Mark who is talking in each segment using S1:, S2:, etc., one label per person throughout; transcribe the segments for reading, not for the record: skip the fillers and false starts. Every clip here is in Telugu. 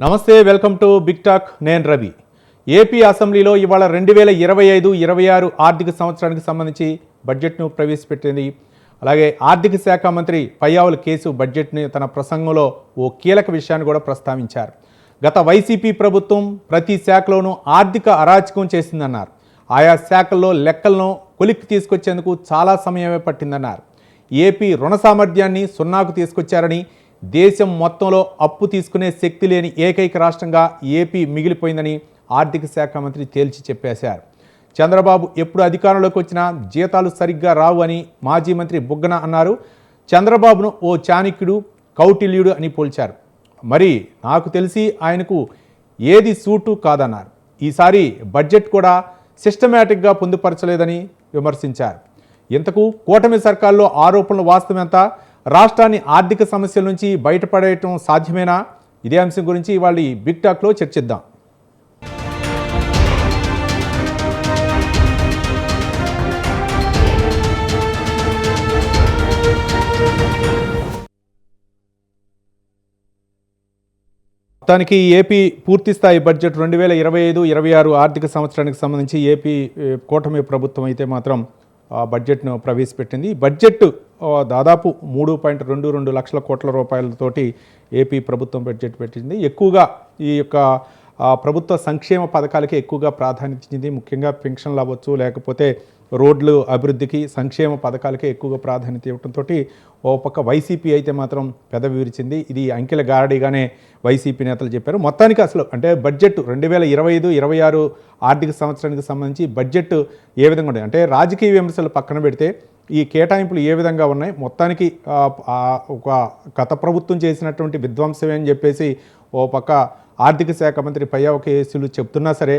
S1: నమస్తే, వెల్కమ్ టు బిగ్ టాక్. నేను రవి. ఏపీ అసెంబ్లీలో ఇవాళ 2025-26 ఆర్థిక సంవత్సరానికి సంబంధించి బడ్జెట్ను ప్రవేశపెట్టింది. అలాగే ఆర్థిక శాఖ మంత్రి పయ్యావుల కేశవ్ బడ్జెట్ని తన ప్రసంగంలో ఓ కీలక విషయాన్ని కూడా ప్రస్తావించారు. గత వైసీపీ ప్రభుత్వం ప్రతి శాఖలోనూ ఆర్థిక అరాచకం చేసిందన్నారు. ఆయా శాఖల్లో లెక్కలను కొలిక్కి తీసుకొచ్చేందుకు చాలా సమయమే పట్టిందన్నారు. ఏపీ రుణ సామర్థ్యాన్ని సున్నాకు తీసుకొచ్చారని, దేశం మొత్తంలో అప్పు తీసుకునే శక్తి లేని ఏకైక రాష్ట్రంగా ఏపీ మిగిలిపోయిందని ఆర్థిక శాఖ మంత్రి తేల్చి చెప్పేశారు. చంద్రబాబు ఎప్పుడు అధికారంలోకి వచ్చినా జీతాలు సరిగ్గా రావు అని మాజీ మంత్రి బుగ్గన అన్నారు. చంద్రబాబును ఓ చాణక్యుడు, కౌటిల్యుడు అని పోల్చారు. మరి నాకు తెలిసి ఆయనకు ఏది సూటు కాదన్నారు. ఈసారి బడ్జెట్ కూడా సిస్టమేటిక్గా పొందుపరచలేదని విమర్శించారు. ఇంతకు కూటమి సర్కార్లో ఆరోపణలు వాస్తవమెంత? రాష్ట్రాన్ని ఆర్థిక సమస్యల నుంచి బయటపడేయటం సాధ్యమేనా? ఇదే అంశం గురించి ఇవాళ బిగ్ టాక్లో చర్చిద్దాం. మొత్తానికి ఏపీ పూర్తిస్థాయి బడ్జెట్ 2025-26 ఆర్థిక సంవత్సరానికి సంబంధించి ఏపీ కూటమి ప్రభుత్వం అయితే మాత్రం బడ్జెట్ను ప్రవేశపెట్టింది. బడ్జెట్ దాదాపు 3.22 లక్షల కోట్ల రూపాయలతోటి ఏపీ ప్రభుత్వం బడ్జెట్ పెట్టింది. ఎక్కువగా ఈ యొక్క ప్రభుత్వ సంక్షేమ పథకాలకి ఎక్కువగా ప్రాధాన్యత ఇచ్చింది. ముఖ్యంగా పెన్షన్లు అవ్వచ్చు, లేకపోతే రోడ్లు అభివృద్ధికి, సంక్షేమ పథకాలకే ఎక్కువగా ప్రాధాన్యత ఇవ్వడంతో ఓ పక్క వైసీపీ అయితే మాత్రం పెదవి విరిచింది. ఇది అంకెల గారడిగానే వైసీపీ నేతలు చెప్పారు. మొత్తానికి అసలు అంటే బడ్జెట్ 2025-26 ఆర్థిక సంవత్సరానికి సంబంధించి బడ్జెట్ ఏ విధంగా ఉంది అంటే రాజకీయ విమర్శలు పక్కన పెడితే ఈ కేటాయింపులు ఏ విధంగా ఉన్నాయి, మొత్తానికి ఒక గత ప్రభుత్వం చేసినటువంటి విధ్వంసమే అని చెప్పేసి ఓ పక్క ఆర్థిక శాఖ మంత్రి పయ్యావుల కేశవులు చెప్తున్నా సరే,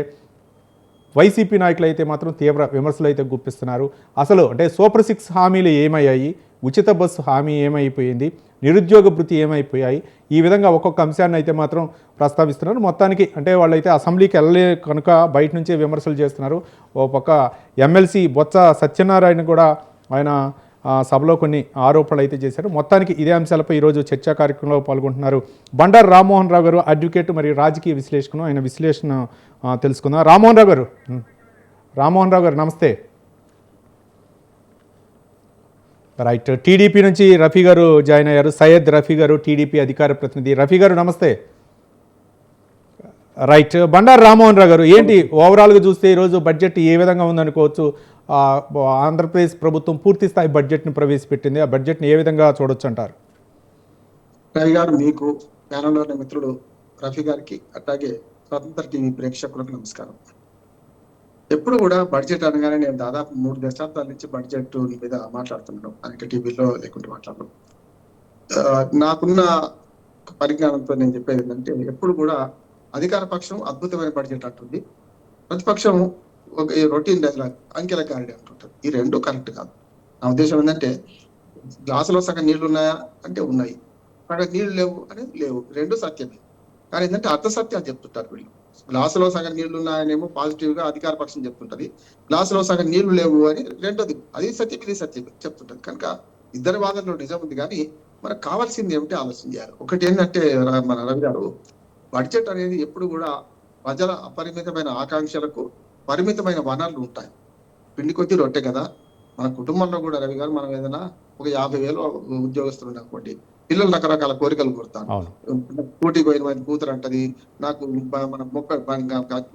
S1: వైసీపీ నాయకులు అయితే మాత్రం తీవ్ర విమర్శలు అయితే గుప్పిస్తున్నారు. అసలు అంటే సూపర్ 6 హామీలు ఏమయ్యాయి, ఉచిత బస్సు హామీ ఏమైపోయింది, నిరుద్యోగ భృతి ఏమైపోయాయి, ఈ విధంగా ఒక్కొక్క అంశాన్ని అయితే మాత్రం ప్రస్తావిస్తున్నారు. మొత్తానికి అంటే వాళ్ళైతే అసెంబ్లీకి వెళ్ళలే కనుక బయట నుంచే విమర్శలు చేస్తున్నారు. ఓ పక్క ఎమ్మెల్సీ బొత్స సత్యనారాయణ కూడా ఆయన సభలో కొన్ని ఆరోపణలు అయితే చేశారు. మొత్తానికి ఇదే అంశాలపై ఈరోజు చర్చా కార్యక్రమంలో పాల్గొంటున్నారు బండారు రామ్మోహన్ రావు గారు, అడ్వకేట్ మరియు రాజకీయ విశ్లేషకులు. ఆయన విశ్లేషణ తెలుసుకుందాం. రామ్మోహన్ రావు గారు నమస్తే. రైట్, టీడీపీ నుంచి రఫీ గారు జాయిన్ అయ్యారు. సయ్యద్ రఫీ గారు, టీడీపీ అధికార ప్రతినిధి. రఫీ గారు నమస్తే. రైట్, బండారు రామ్మోహన్ రావు గారు, ఏంటి ఓవరాల్గా చూస్తే ఈరోజు బడ్జెట్ ఏ విధంగా ఉందనుకోవచ్చు? ఆంధ్రప్రదేశ్ ప్రభుత్వం పూర్తి స్థాయి బడ్జెట్ని ప్రవేశపెట్టింది. ఆ బడ్జెట్ని ఏ విధంగా చూడొచ్చు అంటారు?
S2: రవి గారు, మీకు ప్యానెల్లోని మిత్రుడు రఫీ గారికి, అట్లాగే స్వతంత్ర టీవీ ప్రేక్షకులకు నమస్కారం. ఎప్పుడు కూడా బడ్జెట్ అనగానే నేను దాదాపు 3 దశాబ్దాల నుంచి బడ్జెట్ మీద మాట్లాడుతున్నాను. అనేక టీవీలో లేకుంటే మాట్లాడడం. నాకున్న పరిజ్ఞానంతో నేను చెప్పేది ఏంటంటే, ఎప్పుడు కూడా అధికార పక్షం అద్భుతమైన బడ్జెట్ అంటుంది, ప్రతిపక్షం ఒక రొటీన్ డైలాగ్ అంకెల గారడి అంటుంటారు. ఈ రెండు కరెక్ట్ కాదు. నా ఉద్దేశం ఏంటంటే, గ్లాసులో సగం నీళ్లు ఉన్నాయా అంటే ఉన్నాయి, సగం నీళ్లు లేవు అనేది లేవు, రెండు సత్యమే. కానీ ఏంటంటే అర్థసత్యాలు చెప్తుంటారు వీళ్ళు. గ్లాసులో సగం నీళ్లు ఉన్నాయనేమో పాజిటివ్ గా అధికార పక్షం చెప్తుంటది, గ్లాసులో సగం నీళ్లు లేవు అని రెండోది, అది సత్యం ఇది సత్యం చెప్తుంటది. కనుక ఇద్దరి వాదనలో నిజం ఉంది. కానీ మనకు కావాల్సింది ఏమిటి ఆలోచన చేయాలి. ఒకటి ఏంటంటే మన రవి గారు, బడ్జెట్ అనేది ఎప్పుడు కూడా ప్రజల అపరిమితమైన ఆకాంక్షలకు పరిమితమైన వనరులు ఉంటాయి. పిండి కొద్ది రొట్టె కదా. మన కుటుంబంలో కూడా రవి గారు, మనం ఏదైనా ఒక 50,000 ఉద్యోగస్తులు అనుకోండి, పిల్లలు రకరకాల కోరికలు కోరుతాను. కూటికి పోయిన మంది కూతురు అంటది, నాకు మన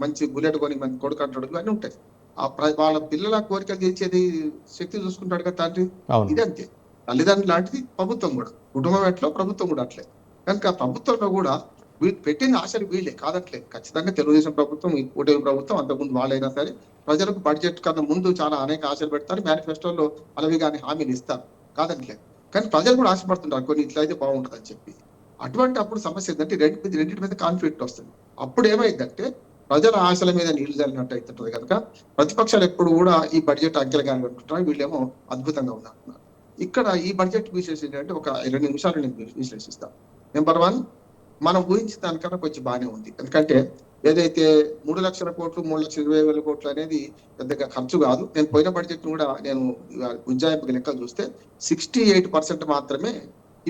S2: మంచి బుల్లెట్ కొని మంచి కొడుకు అంటాడు, ఇవన్నీ ఉంటాయి. వాళ్ళ పిల్లల కోరికలు తీర్చేది శక్తి చూసుకుంటాడు కదా తండ్రి. ఇది అంతే. తల్లిదండ్రులు లాంటిది ప్రభుత్వం కూడా. కుటుంబం ఎట్లో ప్రభుత్వం కూడా అట్లే. కనుక ప్రభుత్వంలో కూడా వీళ్ళు పెట్టిన ఆశలు వీళ్ళే కాదట్లే. ఖచ్చితంగా తెలుగుదేశం ప్రభుత్వం, ఈ కూటమి ప్రభుత్వం, అంతకుముందు వాళ్ళైనా సరే ప్రజలకు బడ్జెట్ కన్నా ముందు చాలా అనేక ఆశలు పెడతారు. మేనిఫెస్టోలో అలవి కానీ హామీలు ఇస్తారు, కాదట్లే. కానీ ప్రజలు కూడా ఆశపడుతుంటారు కొన్ని ఇట్లా అయితే బాగుంటుంది అని చెప్పి. అటువంటి అప్పుడు సమస్య ఏంటంటే రెండింటి మీద కాన్ఫ్లిక్ట్ వస్తుంది. అప్పుడు ఏమైందంటే ప్రజల ఆశల మీద నీళ్లు చల్లినట్టు అవుతుంటది. కనుక ప్రతిపక్షాలు ఎప్పుడు కూడా ఈ బడ్జెట్ అంకెలుగా అనుకుంటున్నారు, వీళ్ళేమో అద్భుతంగా ఉన్నారు. ఇక్కడ ఈ బడ్జెట్ విశ్లేషణ అంటే ఒక 2 నిమిషాలు నేను విశ్లేషిస్తాను. నెంబర్ 1, మనం ఊహించిన దానికన్నా కొంచెం బాగానే ఉంది. ఎందుకంటే ఏదైతే 3 లక్షల కోట్లు 3,20,000 కోట్లు అనేది పెద్దగా ఖర్చు కాదు. నేను పోయిన బడ్జెట్ కూడా నేను ఉజ్జాయింపు లెక్కలు చూస్తే 68% మాత్రమే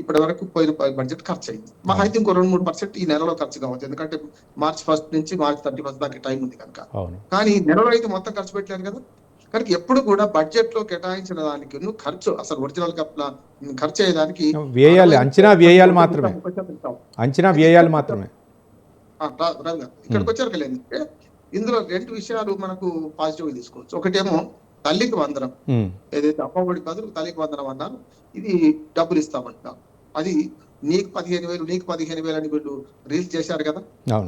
S2: ఇప్పటి వరకు పోయిన బడ్జెట్ ఖర్చు అయింది. మా అయితే ఇంకో 2-3% ఈ నెలలో ఖర్చు కావచ్చు, ఎందుకంటే March 1 నుంచి March 31 దాకా టైం ఉంది కనుక. కానీ ఈ నెలలో అయితే మొత్తం ఖర్చు పెట్టలేను కదా. కనుక ఎప్పుడు కూడా బడ్జెట్ లో కేటాయించిన దానికి ఖర్చు అసలు ఒరిజినల్ గా ఖర్చు అయ్యేదానికి
S1: వ్యయాలు అంచనా వ్యయాలు మాత్రమే, అంచనా వ్యయాలు మాత్రమే.
S2: ఇక్కడికి వచ్చారు ఏంటంటే ఇందులో 2 విషయాలు మనకు పాజిటివ్ తీసుకోవచ్చు. ఒకటేమో తల్లికి వందనం, ఏదైతే అమ్మఒడి బదులు తల్లికి వందనం అన్నారు, ఇది డబ్బులు ఇస్తామంటున్నారు. అది నీకు 15,000 నీకు 15,000 అని వీళ్ళు రిలీజ్ చేశారు కదా,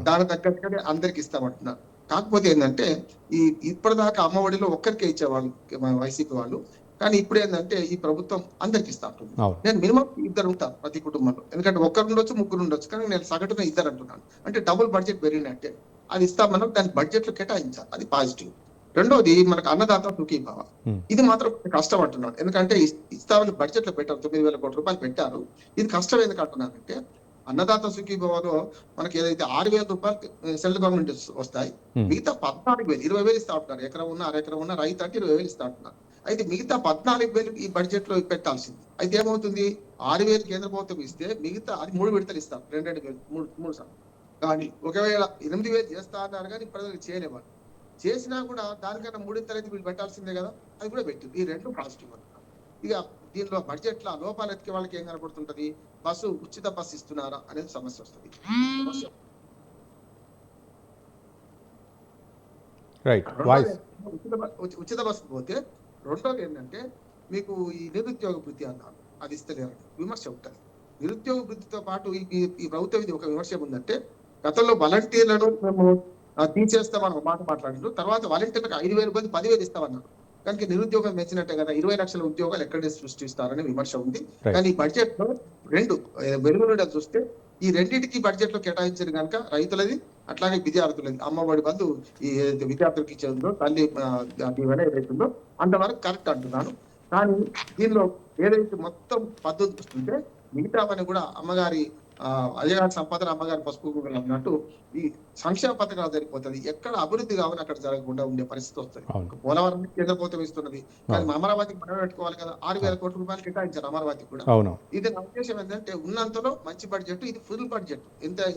S2: దాని తగ్గట్టుగానే అందరికి ఇస్తామంటున్నారు. కాకపోతే ఏంటంటే ఇప్పటిదాకా అమ్మఒడిలో ఒక్కరికే ఇచ్చేవాళ్ళు వైసీపీ వాళ్ళు, కానీ ఇప్పుడు ఏంటంటే ఈ ప్రభుత్వం అందరికి ఇస్తా ఉంటుంది. నేను మినిమం 2 ఉంటాను ప్రతి కుటుంబంలో, ఎందుకంటే 1 ఉండొచ్చు 3 ఉండొచ్చు, కానీ నేను సగటున 2 అంటున్నాను. అంటే డబుల్ బడ్జెట్ పెరిగినట్టే. అది ఇస్తామన్నా దాన్ని బడ్జెట్ లో కేటాయించాలి, అది పాజిటివ్. రెండోది మనకు అన్నదాత సుఖీభావ, ఇది మాత్రం కష్టం అంటున్నాను. ఎందుకంటే ఇస్తామని బడ్జెట్ లో పెట్టారు, 9,000 కోట్ల రూపాయలు పెట్టారు. ఇది కష్టం ఎందుకు అంటున్నానంటే అన్నదాత సుఖీభావలో మనకి ఏదైతే 6,000 రూపాయలు సెంట్రల్ గవర్నమెంట్ వస్తాయి, మిగతా 14,000 20,000 ఇస్తా ఉంటున్నారు. ఎకరం ఉన్న అరెకరం ఉన్న రైతు అంటే 20,000 ఇస్తా ఉంటున్నారు. అయితే మిగతా 14,000 ఈ బడ్జెట్ లో పెట్టాల్సింది. అయితే ఏమవుతుంది, 6,000 కేంద్ర ప్రభుత్వం ఇస్తే మిగతా అది 3 విడతలు ఇస్తారు, 2,000 3 సార్లు. కానీ ఒకవేళ 8,000 చేస్తా అన్నారు, కానీ ప్రజలకు చేయలేవారు. చేసినా కూడా దానికన్నా 3 అయితే వీళ్ళు పెట్టాల్సిందే కదా, అది కూడా పెట్టింది. ఈ 2 పాజిటివ్ అన్నమాట. ఇక దీనిలో బడ్జెట్ లో లోపాలు ఎత్తికే వాళ్ళకి ఏం కనపడుతుంటది, ఉచిత బస్సు ఇస్తున్నారా అనేది సమస్య వస్తుంది. ఉచిత బస్సు పోతే రెండోది ఏంటంటే మీకు ఈ నిరుద్యోగ వృత్తి అన్నారు, అది ఇస్తలేరు విమర్శ ఉంటుంది. నిరుద్యోగ వృత్తితో పాటు ఈ ప్రభుత్వం ఇది ఒక విమర్శ ఉందంటే, గతంలో వాలంటీర్లను మేము తీసేస్తామని ఒక మాట మాట్లాడారు. తర్వాత వాలంటీర్లకు 5,000 బదులు 10,000 ఇస్తామన్నారు. కనుక నిరుద్యోగం పెంచినట్టే కదా, 20 లక్షల ఉద్యోగాలు ఎక్కడే సృష్టిస్తారనే విమర్శ ఉంది. కానీ ఈ బడ్జెట్ లో 2 వెలుగులు చూస్తే ఈ రెండింటికి బడ్జెట్ లో కేటాయించారు కనుక రైతులది అట్లాగే విద్యార్థులది అమ్మఒడి బదులు ఈ విద్యార్థులకు ఇచ్చేందో తల్లి దీవెన ఏదైతుందో అంతవరకు కరెక్ట్ అంటున్నాను. కానీ దీనిలో ఏదైతే మొత్తం పద్ధతి చూస్తుంటే మిగతావని కూడా అమ్మగారి అయ్యగారి సంపాదన అమ్మగారి పసుపు కుంకుమలు అన్నట్టు ఈ సంక్షేమ పథకాలు సరిపోతుంది. ఎక్కడ అభివృద్ధి కావాలని అక్కడ జరగకుండా ఉండే పరిస్థితి వస్తుంది. పోలవరం కేంద్ర ప్రభుత్వం ఇస్తున్నది, కానీ అమరావతికి మనం పెట్టుకోవాలి కదా. 6,000 కోట్ల రూపాయలు కేటాయించారు అమరావతికి కూడా. ఇది నా ఉద్దేశం ఏంటంటే ఉన్నంతలో మంచి బడ్జెట్, ఇది ఫుల్ బడ్జెట్.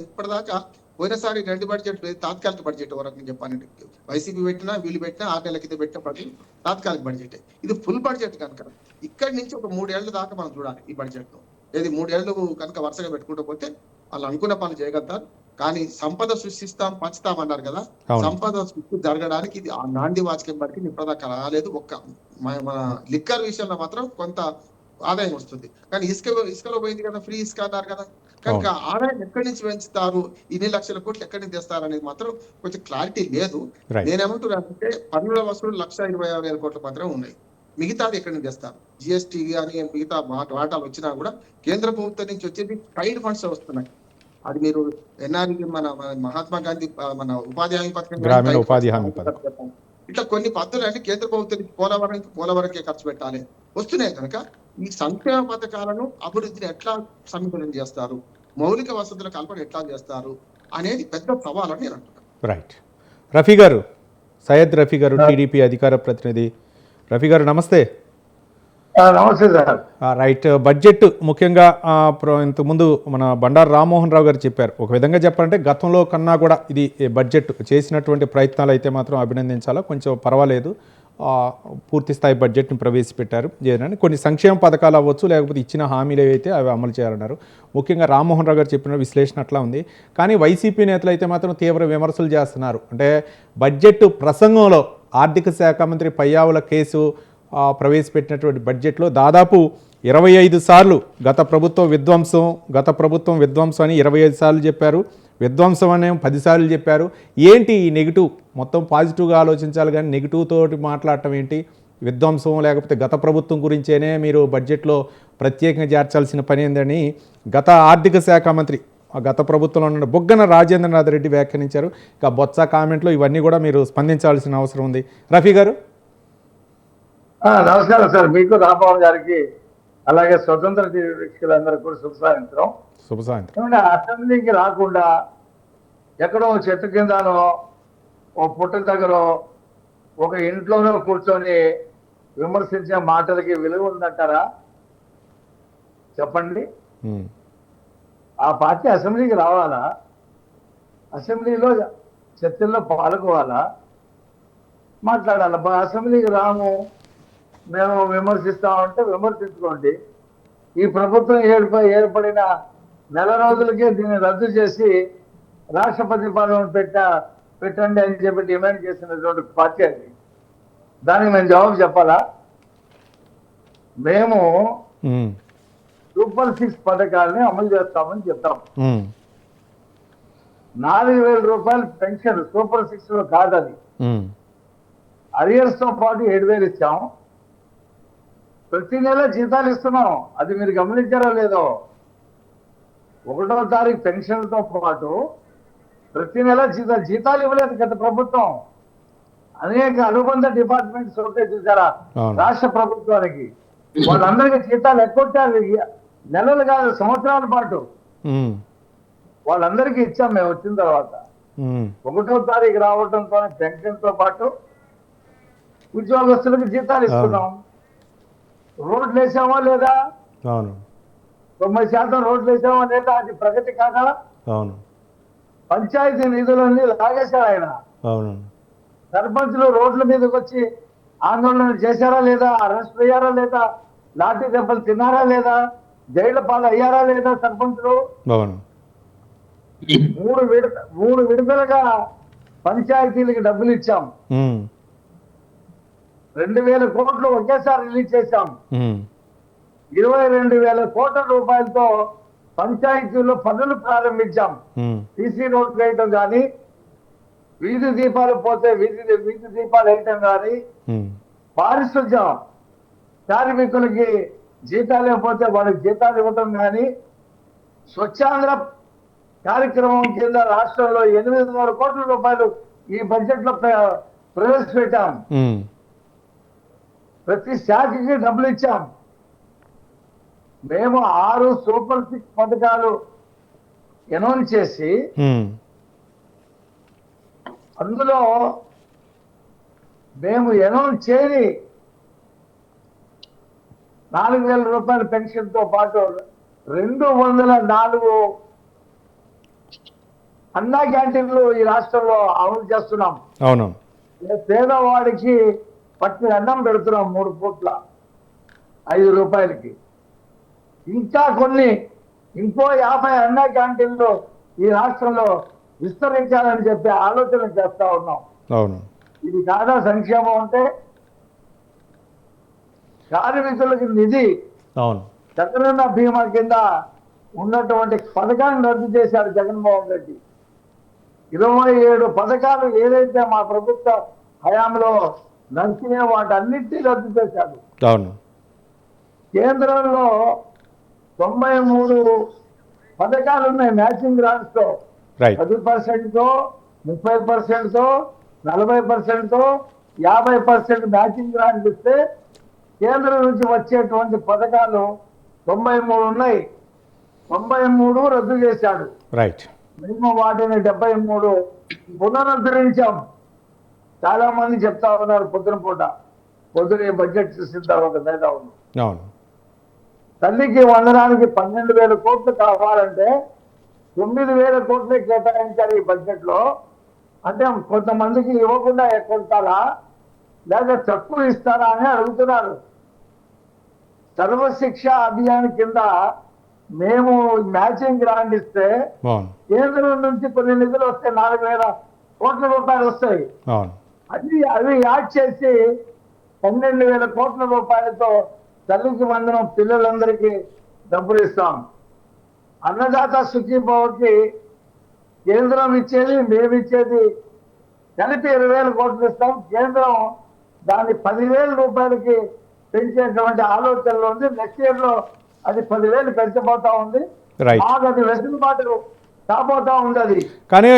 S2: ఇప్పటిదాకా పోయినసారి 2 బడ్జెట్లు తాత్కాలిక బడ్జెట్ వరకు చెప్పానండి. వైసీపీ పెట్టినా వీళ్ళు పెట్టినా 6 నెలల కింద పెట్టిన బడ్జెట్ తాత్కాలిక బడ్జెట్. ఇది ఫుల్ బడ్జెట్ కనుక ఇక్కడి నుంచి ఒక 3 ఏళ్ల దాకా మనం చూడాలి ఈ బడ్జెట్ లో. ఏది 3 ఏళ్ళు కనుక వరుసగా పెట్టుకుంటూ పోతే వాళ్ళు అనుకున్న పనులు చేయగలుగుతారు. కానీ సంపద సృష్టిస్తాం పంచుతాం అన్నారు కదా, సంపద సృష్టి జరగడానికి ఇది నాంది వాచకం బట్టి ఇప్పటిదాకా రాలేదు. మన లిక్కర్ విషయంలో మాత్రం కొంత ఆదాయం వస్తుంది, కానీ ఇసుకలో పోయింది కదా, ఫ్రీ ఇసుక అన్నారు కదా. కనుక ఆదాయం ఎక్కడి నుంచి పెంచుతారు, ఇన్ని లక్షల కోట్లు ఎక్కడి నుంచి తెస్తారు అనేది మాత్రం కొంచెం క్లారిటీ లేదు. నేనేమంటున్నానంటే పన్నుల వసూలు 1,26,000 కోట్ల మాత్రమే ఉన్నాయి. మిగతాది ఎక్కడి నుంచి తెస్తారు, జిఎస్టీ కానీ మిగతా వాటాలు వచ్చినా కూడా కేంద్ర ప్రభుత్వం నుంచి వచ్చేది ట్రైడ్ ఫండ్స్ వస్తున్నాయి. అది మీరు ఎన్ఆర్ఈ మన మహాత్మా గాంధీ మన ఉపాధి హామీ పథకం ఇట్లా కొన్ని పద్ధతులు కేంద్ర ప్రభుత్వం పోలవరంకే ఖర్చు పెట్టాలి వస్తున్నాయి. కనుక ఈ సంక్షేమ పథకాలను అభివృద్ధిని ఎట్లా సమీకరణ చేస్తారు, మౌలిక వసతుల కల్పన ఎట్లా చేస్తారు అనేది పెద్ద సవాల్ అని నేను అంటున్నాను.
S1: రైట్. రఫీ గారు, సయ్యద్ రఫీ గారు, టీడీపీ అధికార ప్రతినిధి. రఫీ గారు నమస్తే.
S3: నమస్తే సార్.
S1: రైట్. బడ్జెట్ ముఖ్యంగా ఇంతకుముందు మన బండారు రామ్మోహన్ రావు గారు చెప్పారు. ఒక విధంగా చెప్పాలంటే గతంలో కన్నా కూడా ఇది బడ్జెట్ చేసినటువంటి ప్రయత్నాలు అయితే మాత్రం అభినందించాలా, కొంచెం పర్వాలేదు, పూర్తి స్థాయి బడ్జెట్ని ప్రవేశపెట్టారు. కొన్ని సంక్షేమ పథకాలు అవ్వచ్చు, లేకపోతే ఇచ్చిన హామీలు ఏవైతే అవి అమలు చేయాలన్నారు. ముఖ్యంగా రామ్మోహన్ రావు గారు చెప్పిన విశ్లేషణ అట్లా ఉంది. కానీ వైసీపీ నేతలు అయితే మాత్రం తీవ్ర విమర్శలు చేస్తున్నారు. అంటే బడ్జెట్ ప్రసంగంలో ఆర్థిక శాఖ మంత్రి పయ్యావుల కేసు ప్రవేశపెట్టినటువంటి బడ్జెట్లో దాదాపు 25 సార్లు గత ప్రభుత్వం విధ్వంసం అని 25 సార్లు చెప్పారు. విధ్వంసం అనే 10 సార్లు చెప్పారు. ఏంటి ఈ నెగిటివ్? మొత్తం పాజిటివ్గా ఆలోచించాలి కానీ నెగిటివ్ తోటి మాట్లాడటం ఏంటి? విధ్వంసం లేకపోతే గత ప్రభుత్వం గురించేనే మీరు బడ్జెట్లో ప్రత్యేకంగా చేర్చాల్సిన పని ఏందని గత ఆర్థిక శాఖ మంత్రి గత ప్రభుత్వంలో ఉన్న బొగ్గన రాజేంద్రనాథ్ రెడ్డి వ్యాఖ్యానించారు. ఇక బొత్స కామెంట్లో ఇవన్నీ కూడా మీరు స్పందించాల్సిన అవసరం ఉంది. రఫీ గారు
S3: నమస్కారం సార్, మీకు రామ్మోహన్ గారికి అలాగే స్వతంత్ర వీక్షకులందరికీ కూడా శుభ సాయంత్రం. అసెంబ్లీకి రాకుండా ఎక్కడో చెట్టు కిందనో ఓ పుట్ట దగ్గర ఒక ఇంట్లోనో కూర్చొని విమర్శించే మాటలకి విలువ ఉందంటారా చెప్పండి? ఆ పార్టీ అసెంబ్లీకి రావాలా, అసెంబ్లీలో చర్చల్లో పాల్గొవాలా, మాట్లాడాలి. అసెంబ్లీకి రాము, మేము విమర్శిస్తామంటే విమర్శించుకోండి. ఈ ప్రభుత్వం ఏర్పడిన నెల రోజులకే దీన్ని రద్దు చేసి రాష్ట్రపతి పాలన పెట్టండి అని చెప్పి డిమాండ్ చేసినటువంటి పార్టీ అది. దానికి మేము జవాబు చెప్పాలా? మేము సూపర్ 6 పథకాలని అమలు చేస్తామని చెప్తాం. 4,000 రూపాయలు పెన్షన్ సూపర్ 6 లో కాదని, అరియర్స్ తో పాటు 7,000 ఇచ్చాం. ప్రతి నెల జీతాలు ఇస్తున్నాం. అది మీరు గమనించారో లేదో? 1వ తారీఖు పెన్షన్తో పాటు ప్రతి నెల జీతాలు ఇవ్వలేదు గత ప్రభుత్వం. అనేక అనుబంధ డిపార్ట్మెంట్స్ ఉంటే చూసారా రాష్ట్ర ప్రభుత్వానికి, వాళ్ళందరికీ జీతాలు ఎక్కొట్టారు. నెలలు కాదు, సంవత్సరాల పాటు వాళ్ళందరికీ ఇచ్చాం మేము వచ్చిన తర్వాత. 1వ తారీఖు రావడంతో పెన్షన్ తో పాటు ఉద్యోగస్తులకు జీతాలు ఇస్తున్నాం. రోడ్లు వేసామా లేదా? 90% రోడ్లు వేసామా లేదా? అది ప్రగతి కాదా? పంచాయతీ నిధులన్నీ లాగేశారు ఆయన. సర్పంచులు రోడ్ల మీదకి వచ్చి ఆందోళన చేశారా లేదా? అరెస్ట్ అయ్యారా లేదా? లాఠీ దెబ్బలు తిన్నారా లేదా? జైళ్ల పాలు అయ్యారా లేదా సర్పంచులు? 3 విడతలుగా పంచాయతీలకు డబ్బులు ఇచ్చాం. 2,000 కోట్లు ఒకేసారి రిలీజ్ చేశాం. 22,000 కోట్ల రూపాయలతో పంచాయతీల్లో పనులు ప్రారంభించాం. సీసీ రోడ్లు వేయటం కానీ, వీధి దీపాలు పోతే వీధి దీపాలు వేయటం కానీ, పారిశుధ్యం కార్మికులకి జీతాలు ఇవ్వకపోతే వాళ్ళకి జీతాలు ఇవ్వటం కానీ, స్వచ్ఛాంధ్ర కార్యక్రమం కింద రాష్ట్రంలో 8,000 కోట్ల రూపాయలు ఈ బడ్జెట్ లో ప్రవేశపెట్టాం. ప్రతి శాఖకి డబ్బులు ఇచ్చాం. మేము 6 సూపర్ 6 పథకాలు అనౌన్స్ చేసి అందులో మేము అనౌన్స్ చేయని 4,000 రూపాయల పెన్షన్ తో పాటు 204 అన్నా క్యాంటీన్లు ఈ రాష్ట్రంలో అమలు చేస్తున్నాం.
S1: అవును.
S3: పేదవాడికి పట్టి అన్నం పెడుతున్నాం 3 పూట్ల 5 రూపాయలకి. ఇంకా ఇంకో 50 అన్నా క్యాంటీన్లు ఈ రాష్ట్రంలో విస్తరించాలని చెప్పి ఆలోచన చేస్తా ఉన్నాం.
S1: అవును.
S3: ఇది కాదా సంక్షేమం అంటే? కార్మికులకి నిధి,
S1: అవును,
S3: జగనన్న బీమా కింద ఉన్నటువంటి పథకాన్ని రద్దు చేశారు జగన్మోహన్ రెడ్డి. 27 పథకాలు ఏదైతే మా ప్రభుత్వ హయాంలో నడిచినా వాటన్నిటినీ రద్దు చేశారు.
S1: అవును.
S3: కేంద్రంలో 93 పథకాలు ఉన్నాయి మ్యాచింగ్ గ్రాంట్స్ తో. 10%తో, 30%తో, 40%తో, 50% మ్యాచింగ్ గ్రాంట్ ఇస్తే కేంద్రం నుంచి వచ్చేటువంటి పథకాలు 93 ఉన్నాయి. 93 రద్దు చేశాడు. మేము వాటిని 73 పునరుద్ధరించాం. చాలా మంది చెప్తా ఉన్నారు పొద్దున బడ్జెట్ చూసిన తర్వాత మేధావులు. తల్లికి వందనానికి 12,000 కోట్లు కావాలంటే 9,000 కోట్లే కేటాయించారు ఈ బడ్జెట్ లో. అంటే కొంతమందికి ఇవ్వకుండా ఎక్కొట్టాలా లేదా తక్కువ ఇస్తారా అని అడుగుతున్నారు. సర్వశిక్ష అభియాన్ కింద మేము మ్యాచింగ్ గ్రాంట్ ఇస్తే కేంద్రం నుంచి కొన్ని నిధులు వస్తే 4,000 కోట్ల రూపాయలు వస్తాయి. అవి యాడ్ చేసి 12,000 కోట్ల రూపాయలతో తల్లికి వందనం పిల్లలందరికీ డబ్బులు ఇస్తాం. అన్నదాత సుఖీభావకి కేంద్రం ఇచ్చేది మేము ఇచ్చేది కలిపి 20,000 కోట్లు ఇస్తాం. కేంద్రం దాన్ని 10,000 రూపాయలకి పెంచేటువంటి ఆలోచనలో ఉంది. నెక్స్ట్ ఇయర్ లో అది 10,000 పెంచబోతా ఉంది. మాకు అది వెసులుబాటు కాబోతా ఉంది. అది
S1: కానీ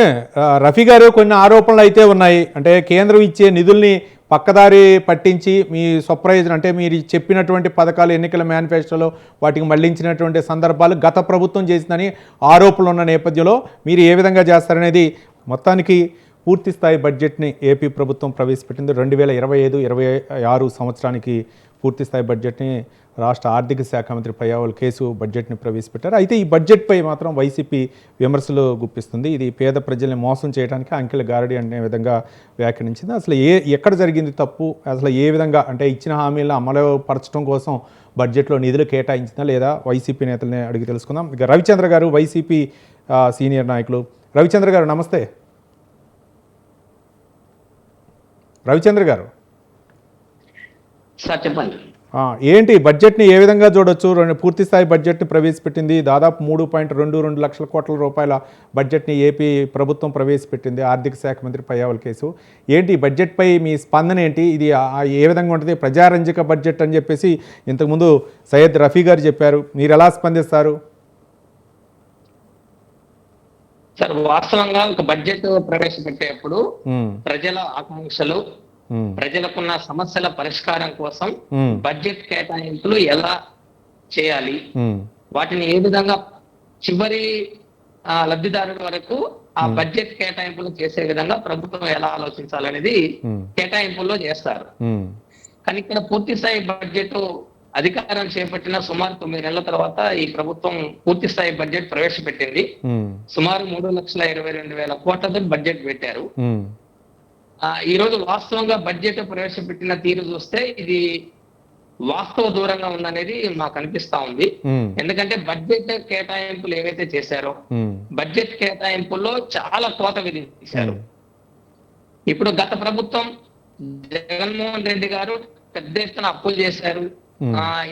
S1: రఫీ గారు కొన్ని ఆరోపణలు అయితే ఉన్నాయి. అంటే కేంద్రం ఇచ్చే నిధుల్ని పక్కదారి పట్టించి మీ స్వప్రయోజనం అంటే మీరు చెప్పినటువంటి పథకాలు ఎన్నికల మేనిఫెస్టోలో వాటికి మళ్లించినటువంటి సందర్భాలు గత ప్రభుత్వం చేసిందని ఆరోపణలు ఉన్న నేపథ్యంలో మీరు ఏ విధంగా చేస్తారనేది మొత్తానికి పూర్తి స్థాయి బడ్జెట్ని ఏపీ ప్రభుత్వం ప్రవేశపెట్టింది. 2025-26 సంవత్సరానికి పూర్తి స్థాయి బడ్జెట్ని రాష్ట్ర ఆర్థిక శాఖ మంత్రి పయ్యావుల కేసు బడ్జెట్ని ప్రవేశపెట్టారు. అయితే ఈ బడ్జెట్పై మాత్రం వైసీపీ విమర్శలు గుప్పిస్తుంది. ఇది పేద ప్రజల్ని మోసం చేయడానికి అంకెల గారడి అనే విధంగా వ్యాఖ్యానించింది. అసలు ఎక్కడ జరిగింది తప్పు, అసలు ఏ విధంగా అంటే ఇచ్చిన హామీలను అమలు పరచడం కోసం బడ్జెట్లో నిధులు కేటాయించిందా లేదా వైసీపీ నేతల్ని అడిగి తెలుసుకుందాం. ఇక రవిచంద్ర గారు వైసీపీ సీనియర్ నాయకులు. రవిచంద్ర గారు నమస్తే. రవిచంద్ర గారు
S4: సార్ చెప్పండి.
S1: ఏంటి బడ్జెట్ని ఏ విధంగా చూడొచ్చు? పూర్తి స్థాయి బడ్జెట్ని ప్రవేశపెట్టింది. దాదాపు 3.22 లక్షల కోట్ల రూపాయల బడ్జెట్ని ఏపీ ప్రభుత్వం ప్రవేశపెట్టింది. ఆర్థిక శాఖ మంత్రి పయ్యావుల కేసు. ఏంటి బడ్జెట్పై మీ స్పందన ఏంటి? ఇది ఏ విధంగా ఉంటుంది? ప్రజారంజక బడ్జెట్ అని చెప్పేసి ఇంతకుముందు సయ్యద్ రఫీ గారు చెప్పారు. మీరు ఎలా స్పందిస్తారు?
S4: సార్ వాస్తవంగా ఒక బడ్జెట్ ప్రవేశపెట్టేప్పుడు ప్రజల ఆకాంక్షలు, ప్రజలకున్న సమస్యల పరిష్కారం కోసం బడ్జెట్ కేటాయింపులు ఎలా చేయాలి, వాటిని ఏ విధంగా చివరి లబ్ధిదారుల వరకు ఆ బడ్జెట్ కేటాయింపులు చేసే విధంగా ప్రభుత్వం ఎలా ఆలోచించాలనేది కేటాయింపుల్లో చేస్తారు. కానీ ఇక్కడ పూర్తి స్థాయి బడ్జెట్ అధికారం చేపట్టిన సుమారు 9 నెలల తర్వాత ఈ ప్రభుత్వం పూర్తి స్థాయి బడ్జెట్ ప్రవేశపెట్టింది. సుమారు 3,22,000 కోట్లతో బడ్జెట్ పెట్టారు. ఈ రోజు వాస్తవంగా బడ్జెట్ ప్రవేశపెట్టిన తీరు చూస్తే ఇది వాస్తవ దూరంగా ఉందనేది మాకు అనిపిస్తా ఉంది. ఎందుకంటే బడ్జెట్ కేటాయింపులు ఏవైతే చేశారో బడ్జెట్ కేటాయింపుల్లో చాలా కోత విధించారు. ఇప్పుడు గత ప్రభుత్వం జగన్మోహన్ రెడ్డి గారు పెద్ద ఎత్తున అప్పులు చేశారు,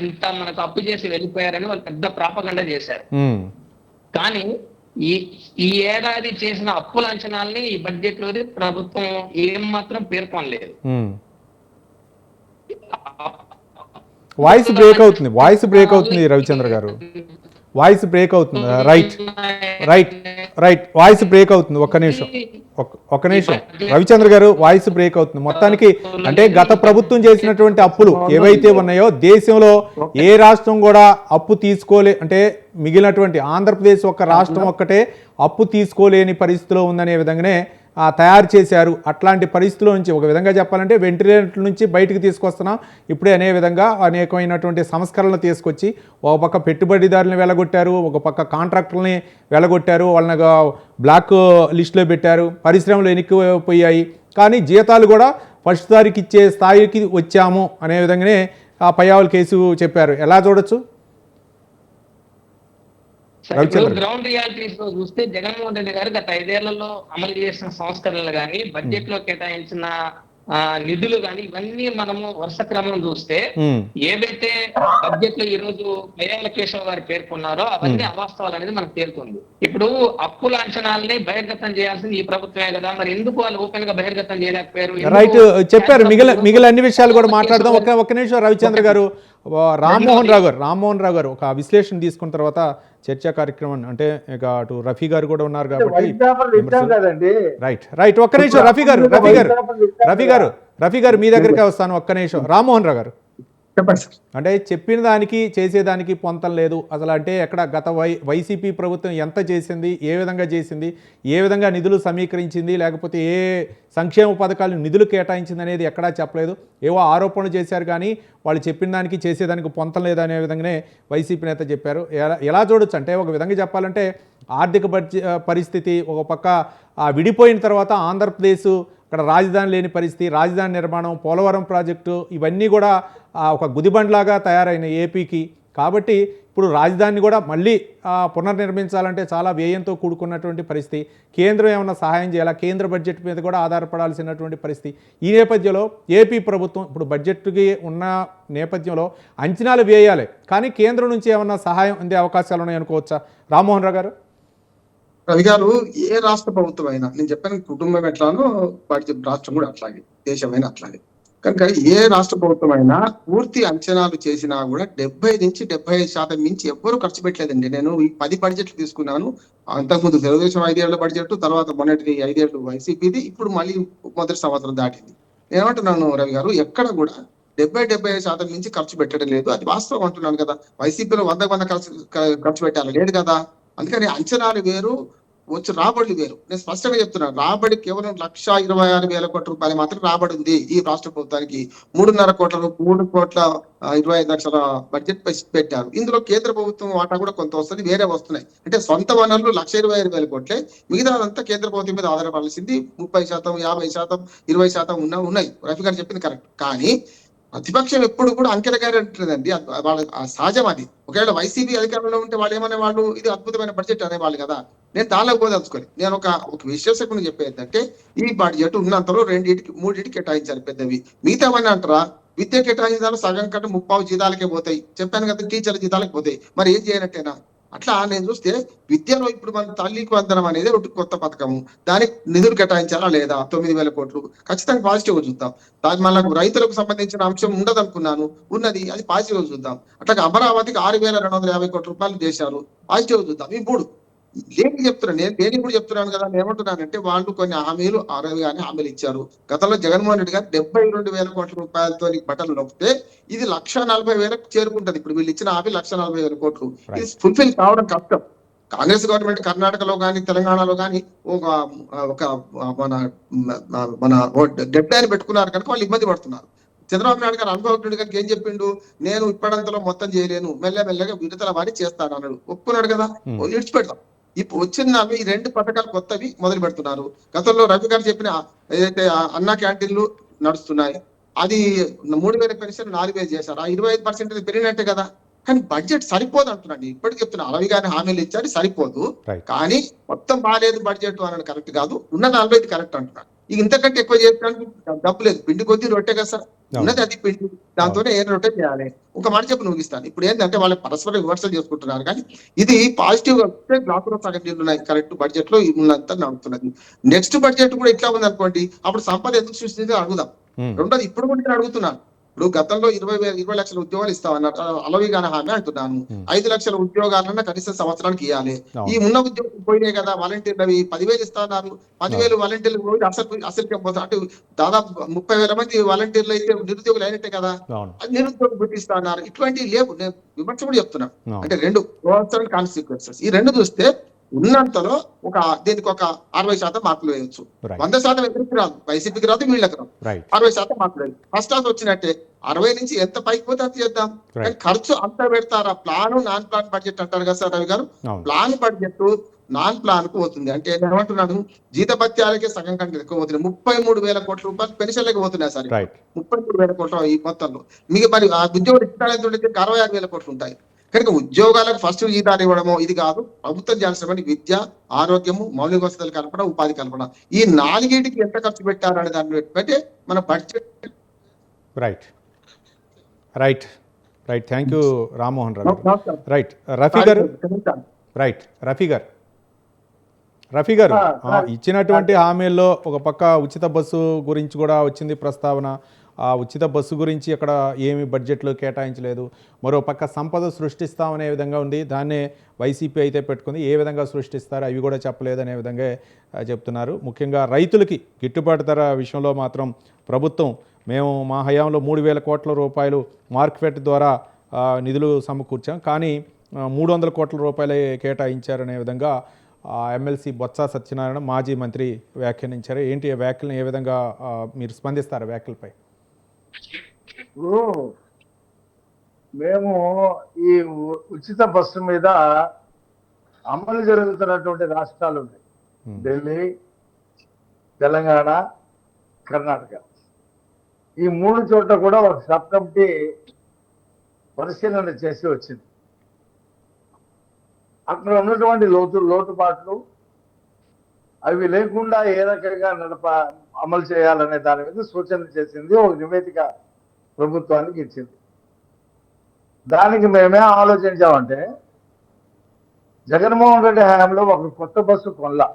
S4: ఇంత మనకు అప్పు చేసి వెళ్ళిపోయారని వాళ్ళు పెద్ద ప్రాపగండ చేశారు. కానీ ఈ ఏడాది చేసిన అప్పుల అంచనాల్ని ఈ బడ్జెట్ లో ప్రభుత్వం ఏం మాత్రం పేర్కొనలేదు.
S1: వాయిస్ బ్రేక్ అవుతుంది రవిచంద్ర గారు. వాయిస్ బ్రేక్ అవుతుంది. రైట్ వాయిస్ బ్రేక్ అవుతుంది. ఒక్క నిమిషం రవిచంద్ర గారు, వాయిస్ బ్రేక్ అవుతుంది. మొత్తానికి అంటే గత ప్రభుత్వం చేసినటువంటి అప్పులు ఏవైతే ఉన్నాయో దేశంలో ఏ రాష్ట్రం కూడా అప్పు తీసుకోలే, అంటే మిగిలినటువంటి ఆంధ్రప్రదేశ్ ఒక్క రాష్ట్రం ఒక్కటే అప్పు తీసుకోలేని పరిస్థితిలో ఉందనే విధంగానే తయారు చేశారు. అట్లాంటి పరిస్థితుల నుంచి ఒక విధంగా చెప్పాలంటే వెంటిలేటర్ నుంచి బయటకు తీసుకొస్తున్నాం ఇప్పుడే అనే విధంగా అనేకమైనటువంటి సంస్కరణలు తీసుకొచ్చి ఒక పక్క పెట్టుబడిదారులను వెలగొట్టారు, ఒక పక్క కాంట్రాక్టర్లని వెలగొట్టారు, వాళ్ళని బ్లాక్ లిస్టులో పెట్టారు, పరిశ్రమలు వెనక్కిపోయాయి. కానీ జీతాలు కూడా ఫస్ట్ తారీఖు ఇచ్చే స్థాయికి వచ్చాము అనే విధంగానే పయ్యావుల కేసు చెప్పారు. ఎలా చూడొచ్చు?
S4: గ్రౌండ్ రియాలిటీస్ లో చూస్తే జగన్మోహన్ రెడ్డి గారు గత 5 ఏళ్లలో అమలు చేసిన సంస్కరణలు గానీ బడ్జెట్ లో కేటాయించిన నిధులు గాని ఇవన్నీ మనము వరుస క్రమం చూస్తే ఏవైతే బడ్జెట్ లో ఈ రోజు పయ్యావుల కేశవ్ గారు పేర్కొన్నారో అవన్నీ అవాస్తవాలు అనేది మనకు తేలుతుంది. ఇప్పుడు అప్పుల అంచనాలని బహిర్గతం చేయాల్సింది ఈ ప్రభుత్వమే కదా, మరి ఎందుకు వాళ్ళు ఓపెన్ గా బహిర్గతం చేయలేకపోయారు?
S1: రైట్ చెప్పారు. మిగిలిన అన్ని విషయాలు కూడా మాట్లాడదాం. ఒక్క నిమిషం రవిచంద్ర గారు. రామ్మోహన్ రావు గారు ఒక విశ్లేషణ తీసుకున్న తర్వాత చర్చా కార్యక్రమం, అంటే ఇక అటు రఫీ గారు కూడా ఉన్నారు కాబట్టి రైట్ ఒక్క నిమిషం రఫీ గారు మీ దగ్గరికి వస్తాను. ఒక్క నిమిషం రామ్మోహన్ రావు గారు, అంటే చెప్పిన దానికి చేసేదానికి పొంతం లేదు అసలు. అంటే ఎక్కడ గత వైసీపీ ప్రభుత్వం ఎంత చేసింది, ఏ విధంగా చేసింది, ఏ విధంగా నిధులు సమీకరించింది, లేకపోతే ఏ సంక్షేమ పథకాలు నిధులు కేటాయించింది అనేది ఎక్కడా చెప్పలేదు. ఏవో ఆరోపణలు చేశారు కానీ వాళ్ళు చెప్పిన దానికి చేసేదానికి పొంతం లేదు అనే విధంగానే వైసీపీ నేత చెప్పారు. ఎలా చూడొచ్చు అంటే ఒక విధంగా చెప్పాలంటే ఆర్థిక పరిస్థితి ఒక పక్క విడిపోయిన తర్వాత ఆంధ్రప్రదేశ్ అక్కడ రాజధాని లేని పరిస్థితి, రాజధాని నిర్మాణం, పోలవరం ప్రాజెక్టు ఇవన్నీ కూడా ఒక గుదిబండ్లాగా తయారైన ఏపీకి. కాబట్టి ఇప్పుడు రాజధానిని కూడా మళ్ళీ పునర్నిర్మించాలంటే చాలా వ్యయంతో కూడుకున్నటువంటి పరిస్థితి. కేంద్రం ఏమైనా సహాయం చేయాలా, కేంద్ర బడ్జెట్ మీద కూడా ఆధారపడాల్సినటువంటి పరిస్థితి. ఈ నేపథ్యంలో ఏపీ ప్రభుత్వం ఇప్పుడు బడ్జెట్కి ఉన్న నేపథ్యంలో అంచనాలు వేయాలి, కానీ కేంద్రం నుంచి ఏమైనా సహాయం అందే అవకాశాలు ఉన్నాయనుకోవచ్చా? రామ్మోహన్ రావు గారు.
S2: రవి గారు, ఏ రాష్ట్ర ప్రభుత్వం అయినా, నేను చెప్పాను కుటుంబం ఎట్లానో రాష్ట్రం కూడా అట్లాగే, దేశమైనా అట్లాగే. కనుక ఏ రాష్ట్ర ప్రభుత్వం అయినా పూర్తి అంచనాలు చేసినా కూడా 70 నుంచి 75% మించి ఎవ్వరూ ఖర్చు పెట్టలేదండి. నేను ఈ 10 బడ్జెట్లు తీసుకున్నాను. అంతకుముందు తెలుగుదేశం 5 ఏళ్ల బడ్జెట్, తర్వాత మొన్నటి 5 ఏళ్ళు వైసీపీది, ఇప్పుడు మళ్ళీ మొదటి సంవత్సరం దాటింది. నేనేమంటున్నాను రవి గారు, ఎక్కడ కూడా 70-75% నుంచి ఖర్చు పెట్టడం లేదు. అది వాస్తవం అంటున్నాను కదా. వైసీపీలో 100 ఖర్చు పెట్టాలి లేదు కదా. అందుకని అంచనాలు వేరు, వచ్చి రాబడులు వేరు. నేను స్పష్టంగా చెప్తున్నాను, రాబడి కేవలం 1,26,000 కోట్ల రూపాయలు మాత్రం రాబడి ఉంది ఈ రాష్ట్ర ప్రభుత్వానికి. 3,25 లక్షల బడ్జెట్ పెట్టారు. ఇందులో కేంద్ర ప్రభుత్వం వాటా కూడా కొంత వస్తుంది, వేరే వస్తున్నాయి. అంటే సొంత వనరులు 1,25,000 కోట్లే, మిగతాదంతా కేంద్ర ప్రభుత్వం మీద ఆధారపడాల్సింది. 30%, 50%, 20% ఉన్నాయి. రఫీ గారు చెప్పింది కరెక్ట్. కానీ ప్రతిపక్షం ఎప్పుడు కూడా అంకెలగారి అంటుందండి, వాళ్ళ సహజం అది. ఒకవేళ వైసీపీ అధికారంలో ఉంటే వాళ్ళు ఏమనే వాళ్ళు, ఇది అద్భుతమైన బడ్జెట్ అనేవాళ్ళు కదా. నేను దానిలో పోదలుచుకొని నేను ఒక విశ్లేషకుని చెప్పేదంటే, ఈ బడ్జెట్ ఉన్నంతలో 2, 3 కేటాయించారు పెద్దవి. మిగతావన్నీ అంటారా, విద్య కేటాయించాలు సగం కంటే 30 జీతాలకే పోతాయి. చెప్పాను కదా, టీచర్ల జీతాలకి పోతాయి. మరి ఏం చేయనట్టేనా? అట్లా నేను చూస్తే విద్యలో ఇప్పుడు మన తల్లికి వందనం అనేది ఒకటి కొత్త పథకము, దానికి నిధులు కేటాయించాలా లేదా? 9,000 కోట్లు ఖచ్చితంగా పాజిటివ్ గా చూద్దాం. దాని మళ్ళీ రైతులకు సంబంధించిన అంశం ఉండదు అనుకున్నాను, ఉన్నది, అది పాజిటివ్ గా చూద్దాం. అట్లాగే అమరావతికి 6,250 కోట్ల రూపాయలు చేశారు, పాజిటివ్ గా చూద్దాం. ఈ 3 దేనికి చెప్తున్నాను, నేను దేనికి కూడా చెప్తున్నాను కదా. నేను ఏమంటున్నానంటే, వాళ్ళు కొన్ని హామీలు 60 హామీలు ఇచ్చారు. గతంలో జగన్మోహన్ రెడ్డి గారు 72,000 కోట్ల రూపాయలతో బట్టలు నొక్కితే ఇది 1,40,000 చేరుకుంటది. ఇప్పుడు వీళ్ళు ఇచ్చిన హామీ 1,40,000 కోట్లు. ఇది ఫుల్ఫిల్ కావడం కష్టం. కాంగ్రెస్ గవర్నమెంట్ కర్ణాటకలో కానీ తెలంగాణలో కానీ ఒక మన మన డెడ్ లైన్ పెట్టుకున్నారు కనుక వాళ్ళు ఇబ్బంది పడుతున్నారు. చంద్రబాబు నాయుడు గారు అనుభవజ్ఞుడి గారికి ఏం చెప్పిండు, నేను ఇప్పటింతలో మొత్తం చేయలేను, మెల్లమెల్లగా విడుదల వారి చేస్తాను అన్నాడు. ఒప్పుకున్నాడు కదా, విడిచిపెడతాం. ఇప్పుడు వచ్చిన ఈ 2 పథకాలు కొత్తవి మొదలు పెడుతున్నారు. గతంలో రవి గారు చెప్పిన ఏదైతే అన్నా క్యాంటీన్లు నడుస్తున్నాయి, అది 3,000 పెన్షన్ 4,000 చేశారు. ఆ 25% పెరిగినట్టే కదా. కానీ బడ్జెట్ సరిపోదు అంటున్నాను. ఇప్పటికి చెప్తున్నా, అలవి గారి హామీలు ఇచ్చారు, సరిపోదు. కానీ మొత్తం బాగాలేదు బడ్జెట్ అనేది కరెక్ట్ కాదు, ఉన్న 40 కరెక్ట్ అంటున్నాను. ఇక ఇంతకంటే ఎక్కువ చేయడానికి డబ్బు లేదు. పిండి కొద్ది రొట్టె కదా సార్, ఉన్నది అది పిండి, దాంతోనే ఏ రొట్టె చేయాలి. ఒక మాట చెప్పి ముగిస్తాను. ఇప్పుడు ఏంటంటే వాళ్ళు పరస్పర విమర్శలు చేసుకుంటున్నారు, కానీ ఇది పాజిటివ్ గా వస్తే గ్లాసులో సగం నీళ్ళు ఉన్నాయి. కరెక్ట్ బడ్జెట్ లో ఉన్నంతా నడుస్తున్నది. నెక్స్ట్ బడ్జెట్ కూడా ఇట్లా ఉంది అనుకోండి, అప్పుడు సంపద ఎందుకు సృష్టించింది అడుగుదాం. రెండోది, ఇప్పుడు కూడా నేను అడుగుతున్నాను, ఇప్పుడు గతంలో 20 లక్షల ఉద్యోగాలు ఇస్తామన్నారు, అలవి గాని హామీ అంటున్నాను. 5 లక్షల ఉద్యోగాలన్నా కనీసం సంవత్సరానికి ఇవ్వాలి. ఈ ఉన్న ఉద్యోగం పోయినాయి కదా, వాలంటీర్లు అవి 10,000 ఇస్తున్నారు. 10,000 వాలంటీర్లు పోయి అసలు పోతారు. అంటే దాదాపు 30,000 మంది వాలంటీర్లు అయితే నిరుద్యోగులు అయినట్టే కదా. అది నిరుద్యోగం గుర్తిస్తున్నారు. ఇటువంటివి లేవు. నేను విమర్శ కూడా చెప్తున్నాను. అంటే 2 కాన్సిక్వెన్సెస్. ఈ 2 చూస్తే ఉన్నంతలో దీనికి ఒక 60% మార్కులు వేయొచ్చు. 100% ఎవరికి రాదు, వైసీపీకి రాదు, వీళ్ళకి రాదు. 60% మార్కులు వేయచ్చు. ఫస్ట్ క్లాస్ వచ్చినట్టే. 60 నుంచి ఎంత పైకి పోతే అంత చేద్దాం. కానీ ఖర్చు అంతా పెడతారా? ప్లాన్, నాన్ ప్లాన్ బడ్జెట్ అంటారు కదా సార్ రవి గారు. ప్లాన్ బడ్జెట్ నాన్ ప్లాన్ కు పోతుంది. అంటే ఏమంటున్నాడు, జీతభత్యాలకే సగం కంటే ఎక్కువ పోతున్నాయి. 33,000 కోట్ల రూపాయలు పెన్షన్లకి పోతున్నాయి సార్. 33,000 కోట్ల ఈ మొత్తంలో. మీకు మరి ఆ ఉద్యోగులు ఇష్టాలు 66,000 కోట్లు ఉంటాయి. కనుక ఉద్యోగాలకు ఫస్ట్ జీతాలు ఇవ్వడమో ఇది కాదు. ప్రభుత్వం చేయాల్సిన విద్య, ఆరోగ్యము, మౌలిక వసతులు కల్పన, ఉపాధి కల్పన, ఈ 4టికి ఎంత ఖర్చు పెట్టారనే దాన్ని బట్టి మన budget.
S1: Right right right thank you Rammohan Rao. Right Rafi గారు. రైట్ రఫీ గారు ఇచ్చినటువంటి హామీల్లో ఒక పక్క ఉచిత బస్సు గురించి కూడా వచ్చింది ప్రస్తావన. ఆ ఉచిత బస్సు గురించి అక్కడ ఏమి బడ్జెట్లో కేటాయించలేదు. మరో పక్క సంపద సృష్టిస్తామనే విధంగా ఉంది, దాన్నే వైసీపీ అయితే పెట్టుకుంది. ఏ విధంగా సృష్టిస్తారు అవి కూడా చెప్పలేదు అనే విధంగా చెప్తున్నారు. ముఖ్యంగా రైతులకి గిట్టుబాటు ధర విషయంలో మాత్రం ప్రభుత్వం, మేము మా హయాంలో 3,000 కోట్ల రూపాయలు మార్కెట్ ద్వారా నిధులు సమకూర్చాం, కానీ 300 కోట్ల రూపాయలే కేటాయించారనే విధంగా ఎమ్మెల్సీ బొత్స సత్యనారాయణ మాజీ మంత్రి వ్యాఖ్యానించారు. ఏంటి ఆ వ్యాఖ్యలను, ఏ విధంగా మీరు స్పందిస్తారు వ్యాఖ్యలపై?
S3: మేము ఈ ఉచిత బస్సు మీద అమలు జరుగుతున్నటువంటి రాష్ట్రాలు ఉన్నాయి, ఢిల్లీ, తెలంగాణ, కర్ణాటక. ఈ 3 చోట్ల కూడా ఒక సబ్ కమిటీ పరిశీలన చేసి వచ్చింది. అక్కడ ఉన్నటువంటి లోటుపాట్లు అవి లేకుండా ఏ రకంగా అమలు చేయాలనే దాని మీద సూచనలు చేసింది. ఒక నివేదిక ప్రభుత్వానికి ఇచ్చింది. దానికి మేమే ఆలోచించామంటే, జగన్మోహన్ రెడ్డి హయాంలో ఒక కొత్త బస్సు కొనలా,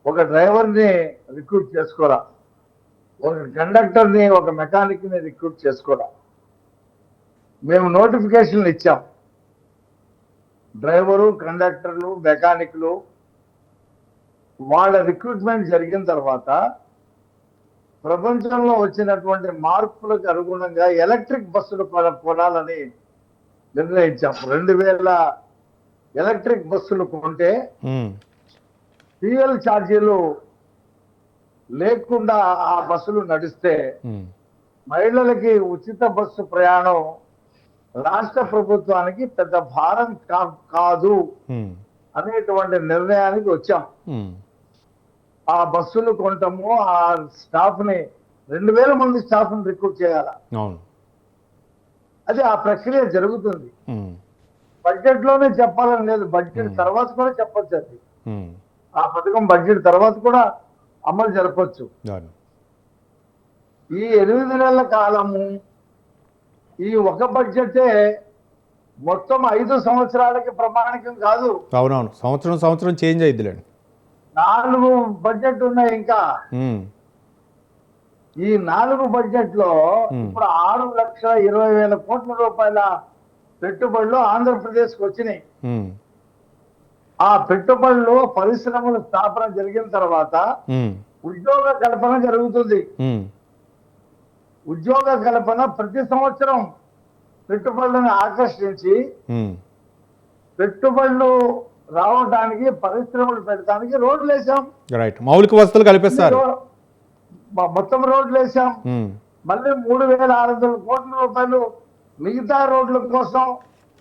S3: ఒక డ్రైవర్ని రిక్రూట్ చేసుకోరా, ఒక కండక్టర్ని, ఒక మెకానిక్ని రిక్రూట్ చేసుకోరా. మేము నోటిఫికేషన్లు ఇచ్చాం. డ్రైవరు, కండక్టర్లు, మెకానిక్లు వాళ్ళ రిక్రూట్మెంట్ జరిగిన తర్వాత ప్రపంచంలో వచ్చినటువంటి మార్పులకు అనుగుణంగా ఎలక్ట్రిక్ బస్సులు కొనాలని నిర్ణయించాం. 2,000 ఎలక్ట్రిక్ బస్సులు కొంటే ఫ్యూయల్ ఛార్జీలు లేకుండా ఆ బస్సులు నడిస్తే మహిళలకి ఉచిత బస్సు ప్రయాణం రాష్ట్ర ప్రభుత్వానికి పెద్ద భారం కాదు అనేటువంటి నిర్ణయానికి వచ్చాం. ఆ బస్సులు కొంటాము, ఆ స్టాఫ్ ని 2000 మంది స్టాఫ్ ని రిక్రూట్ చేయాల. అది ఆ ప్రక్రియ జరుగుతుంది. బడ్జెట్ లోనే చెప్పాలని లేదు, బడ్జెట్ తర్వాత కూడా చెప్పొచ్చు. అది ఆ పథకం బడ్జెట్ తర్వాత కూడా అమలు జరపచ్చు. ఈ 8 నెలల కాలము ఈ ఒక బడ్జెటే మొత్తం 5 సంవత్సరాలకి ప్రమాణికం కాదు.
S1: అవునవును, సంవత్సరం చేంజ్ అయ్యిద్దిలేండి.
S3: 4 బడ్జెట్ ఉన్నాయి ఇంకా. ఈ 4 బడ్జెట్ లో ఇప్పుడు 6,20,000 కోట్ల రూపాయల పెట్టుబడులు ఆంధ్రప్రదేశ్కి వచ్చినాయి. ఆ పెట్టుబడులు పరిశ్రమల స్థాపన జరిగిన తర్వాత ఉద్యోగ కల్పన జరుగుతుంది. ఉద్యోగ కల్పన ప్రతి సంవత్సరం పెట్టుబడులను ఆకర్షించి పెట్టుబడులు రావడానికి, పరిశ్రమలు పెట్టడానికి రోడ్లు వేసాం.
S1: మౌలిక వసతులు కల్పిస్తారు,
S3: మొత్తం రోడ్లు వేసాం. మళ్ళీ 3,600 కోట్ల రూపాయలు మిగతా రోడ్ల కోసం,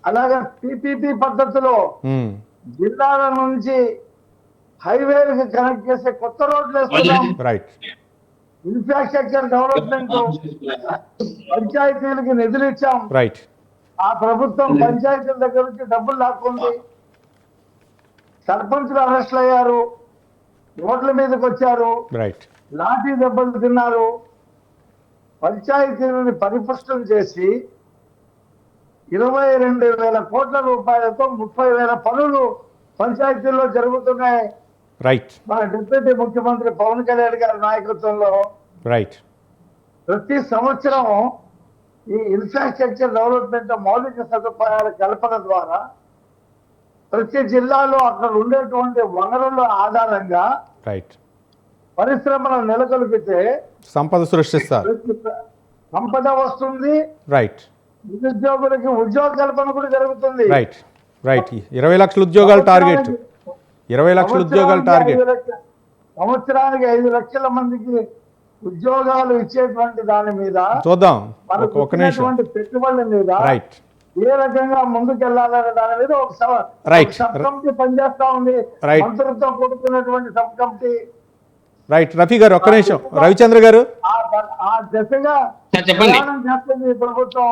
S3: అలాగే పిపిపి పద్ధతిలో జిల్లాల నుంచి హైవేలకు కనెక్ట్ చేసే కొత్త రోడ్లు వేస్తున్నాం. ఇన్ఫ్రాస్ట్రక్చర్ డెవలప్మెంట్ పంచాయతీలకి నిధులు ఇచ్చాం. ఆ ప్రభుత్వం పంచాయతీల దగ్గర నుంచి డబ్బులు లాక్కుంది. సర్పంచులు అరెస్టులు అయ్యారు, రోడ్ల మీదకి వచ్చారు, లాఠీ దెబ్బలు తిన్నారు. పంచాయతీలని పరిపుష్టం చేసి 22,000 కోట్ల రూపాయలతో 30,000 పనులు పంచాయతీల్లో జరుగుతున్నాయి. మన డిప్యూటీ ముఖ్యమంత్రి పవన్ కళ్యాణ్ గారి నాయకత్వంలో ప్రతి సంవత్సరం ఈ ఇన్ఫ్రాస్ట్రక్చర్ డెవలప్మెంట్, మౌలిక సదుపాయాల కల్పన ద్వారా ప్రతి జిల్లాలో అక్కడ ఉండేటువంటి వనరుల ఆధారంగా పరిశ్రమలను నెలకొల్పితే
S1: సంపద సృష్టిస్తారు,
S3: సంపద వస్తుంది. నిరుద్యోగులకి ఉద్యోగ కల్పన కూడా జరుగుతుంది.
S1: 20 లక్షల ఉద్యోగాలు టార్గెట్. 20 లక్షల ఉద్యోగాలు టార్గెట్.
S3: సంవత్సరానికి 5 లక్షల మందికి ఉద్యోగాలు ఇచ్చేటువంటి దాని మీద
S1: చూద్దాం. ఒక నిమిషం.
S3: పెట్టుబడుల మీద ఏ రకంగా ముందుకెళ్లాలనే దాని మీద ఒక సబ్ కమిటీ పనిచేస్తా ఉంది. మంత్రులతో కూడుకున్నటువంటి సబ్ కమిటీ.
S1: రఫీ గారు ఒక్క నిమిషం. రవిచంద్ర గారు
S3: ఆ దిశగా చేస్తుంది ప్రభుత్వం.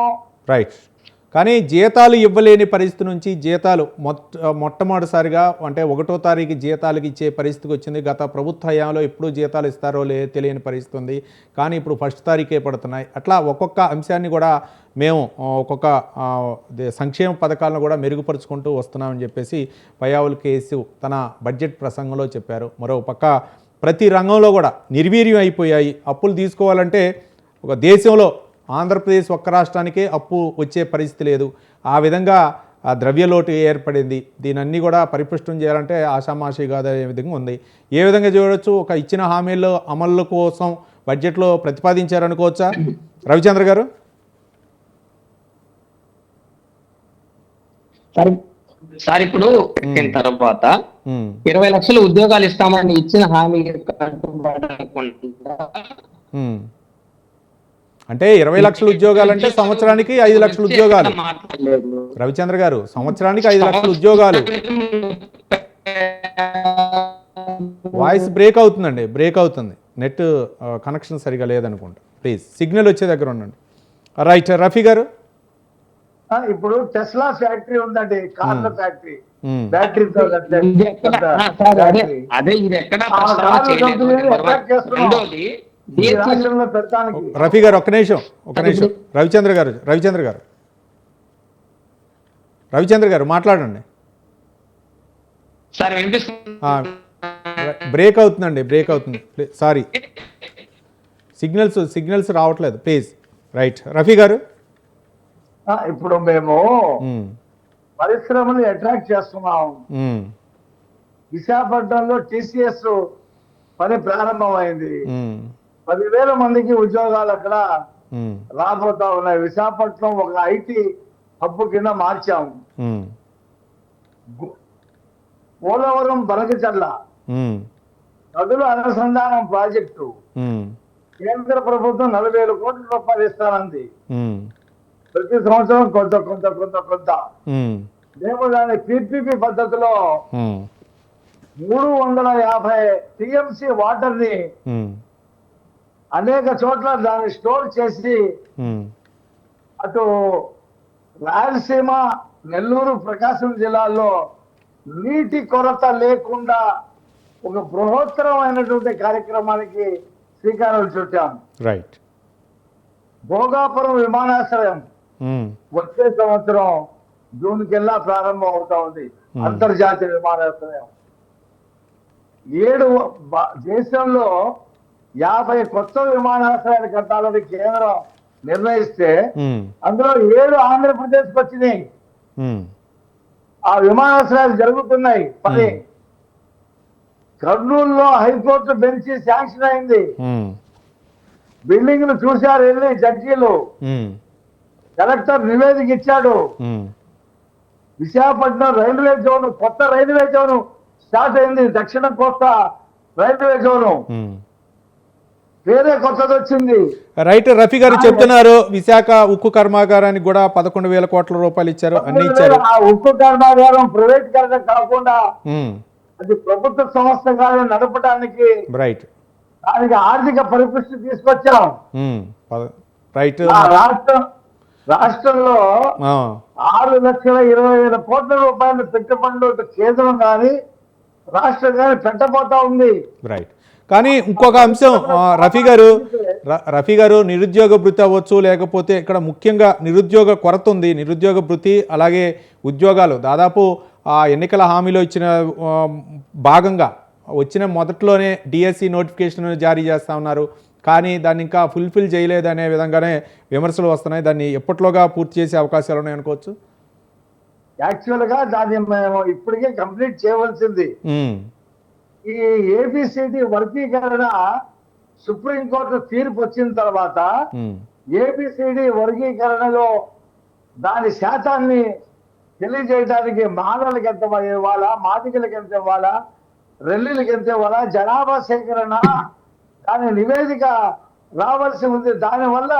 S1: కానీ జీతాలు ఇవ్వలేని పరిస్థితి నుంచి జీతాలు మొట్టమొదటిసారిగా అంటే 1వ తారీఖు జీతాలకు ఇచ్చే పరిస్థితికి వచ్చింది. గత ప్రభుత్వ హయాంలో ఎప్పుడు జీతాలు ఇస్తారో తెలియని పరిస్థితి ఉంది. కానీ ఇప్పుడు 1వ తారీఖే పడుతున్నాయి. అట్లా ఒక్కొక్క అంశాన్ని కూడా మేము ఒక్కొక్క సంక్షేమ పథకాలను కూడా మెరుగుపరుచుకుంటూ వస్తున్నామని చెప్పేసి పయ్యావుల కేసు తన బడ్జెట్ ప్రసంగంలో చెప్పారు. మరో పక్క ప్రతి రంగంలో కూడా నిర్వీర్యం అయిపోయాయి. అప్పులు తీసుకోవాలంటే ఒక దేశంలో ఆంధ్రప్రదేశ్ ఒక్క రాష్ట్రానికే అప్పు వచ్చే పరిస్థితి లేదు. ఆ విధంగా ఆ ద్రవ్యలోటు ఏర్పడింది. దీనన్నీ కూడా పరిపుష్టం చేయాలంటే ఆషామాషి కాదు అనే విధంగా ఉంది. ఏ విధంగా చూడవచ్చు? ఒక ఇచ్చిన హామీల అమలు కోసం బడ్జెట్లో ప్రతిపాదించారనుకోవచ్చా రవిచంద్ర గారు?
S4: సార్ ఇప్పుడు పెట్టిన తర్వాత 20 లక్షల ఉద్యోగాలు ఇస్తామని ఇచ్చిన హామీ
S1: అంటే 20 లక్షల ఉద్యోగాలు అంటే సంవత్సరానికి 5 లక్షల ఉద్యోగాలు. రవిచంద్ర గారు, సంవత్సరానికి 5 లక్షల ఉద్యోగాలు. వాయిస్ బ్రేక్ అవుతుందండి, బ్రేక్ అవుతుంది. నెట్ కనెక్షన్ సరిగా లేదనుకుంటా. ప్లీజ్ సిగ్నల్ వచ్చే దగ్గర ఉండండి. రైట్ రఫీ గారు.
S3: ఇప్పుడు టెస్లా ఫ్యాక్టరీ ఉందండి, కార్ల ఫ్యాక్టరీ, బ్యాటరీ.
S1: రఫీ గారు ఒక్క నిమిషం. రవిచంద్ర గారు మాట్లాడండి. బ్రేక్ అవుతుందండి, బ్రేక్ అవుతుంది. సారీ, సిగ్నల్స్ రావట్లేదు. ప్లీజ్. రైట్ రఫీ గారు.
S3: ఇప్పుడు మేము పరిశ్రమలు అట్రాక్ట్ చేస్తున్నాం. విశాఖపట్నంలో TCS పని ప్రారంభమైంది. 10,000 మందికి ఉద్యోగాలు అక్కడ రాబోతా ఉన్నాయి. విశాఖపట్నం ఒక IT హబ్ కింద మార్చాము. పోలవరం బనకచర్ల
S1: ఉమ్,
S3: నదుల అనుసంధానం ప్రాజెక్టు
S1: ఉమ్,
S3: కేంద్ర ప్రభుత్వం 40,000 కోట్ల రూపాయలు ఇస్తానంది.
S1: ఉమ్,
S3: ప్రతి సంవత్సరం కొంత కొంత కొంత కొంత
S1: ఉమ్,
S3: మేము దాని పిపిపి పద్ధతిలో
S1: ఉమ్,
S3: 350 టిఎంసి వాటర్ ని
S1: ఉమ్,
S3: అనేక చోట్ల దాన్ని స్టోర్ చేసి
S1: ఉమ్,
S3: అటు రాయలసీమ, నెల్లూరు, ప్రకాశం జిల్లాల్లో నీటి కొరత లేకుండా ఒక బృహత్తరమైనటువంటి కార్యక్రమానికి శ్రీకారం చుట్టాం.
S1: రైట్.
S3: భోగాపురం విమానాశ్రయం
S1: ఉమ్,
S3: వచ్చే సంవత్సరం జూన్ కెల్లా ప్రారంభం అవుతా ఉంది. అంతర్జాతీయ విమానాశ్రయం 7 దేశంలో 50 కొత్త విమానాశ్రయాలు కట్టాలని కేంద్రం నిర్ణయిస్తే
S1: ఉమ్,
S3: అందులో 7 ఆంధ్రప్రదేశ్కి వచ్చినాయి.
S1: ఉమ్,
S3: ఆ విమానాశ్రయాలు జరుగుతున్నాయి పని. కర్నూలులో హైకోర్టు బెంచ్ శాంక్షన్ అయింది.
S1: ఉమ్,
S3: బిల్డింగ్లు చూశారు వెళ్ళి జడ్జీలు.
S1: ఉమ్,
S3: కలెక్టర్ నివేదిక ఇచ్చాడు.
S1: ఉమ్,
S3: విశాఖపట్నం రైల్వే జోన్, కొత్త రైల్వే జోన్ స్టార్ట్ అయింది. దక్షిణ కోస్తా రైల్వే జోను
S1: ఉమ్.
S3: వేరే కొత్తది వచ్చింది.
S1: రైట్. రఫీ గారు చెప్తున్నారు విశాఖ ఉక్కు కర్మాగారానికి కూడా 11,000 కోట్ల రూపాయలు ఇచ్చారు, అన్ని ఇచ్చారు.
S3: ఆ ఉక్కు కర్మాగారం ప్రైవేటీకరణ కాకుండా
S1: ఉమ్,
S3: అది ప్రభుత్వ సంస్థగా నడపడానికి
S1: రైట్.
S3: దానికి ఆర్థిక పరిపుష్టి తీసుకొచ్చాం.
S1: ఉమ్, రైట్.
S3: ఆ రాష్ట్రంలో
S1: ఆ,
S3: 6,20,000 కోట్ల రూపాయలు పెట్టుబడులు కేంద్రం కానీ రాష్ట్రం కానీ పెట్టబోతా ఉంది.
S1: రైట్. కానీ ఇంకొక అంశం రఫీ గారు నిరుద్యోగ భృతి అవ్వచ్చు, లేకపోతే ఇక్కడ ముఖ్యంగా నిరుద్యోగ కొరత ఉంది. నిరుద్యోగ భృతి అలాగే ఉద్యోగాలు దాదాపు ఆ ఎన్నికల హామీలో ఇచ్చిన భాగంగా వచ్చిన మొదట్లోనే డిఎస్సి నోటిఫికేషన్ జారీ చేస్తూ ఉన్నారు. కానీ దాన్ని ఇంకా ఫుల్ఫిల్ చేయలేదనే విధంగానే విమర్శలు వస్తున్నాయి. దాన్ని ఎప్పట్లోగా పూర్తి చేసే అవకాశాలు ఉన్నాయి అనుకోవచ్చు.
S3: యాక్చువల్ గా దాన్ని మేము ఇప్పటికే కంప్లీట్ చేయవలసింది. ఈ ఏబిసిడి వర్గీకరణ సుప్రీంకోర్టు తీర్పు వచ్చిన తర్వాత ఏబిసిడి వర్గీకరణలో దాని శాతాన్ని తెలియజేయడానికి మానవులకి ఎంత ఇవ్వాలా, మాదికలకి ఎంత ఇవ్వాలా, రెల్లిలకి ఎంత ఇవ్వాలా, జనాభా సేకరణ దాని నివేదిక రావాల్సి ఉంది. దానివల్ల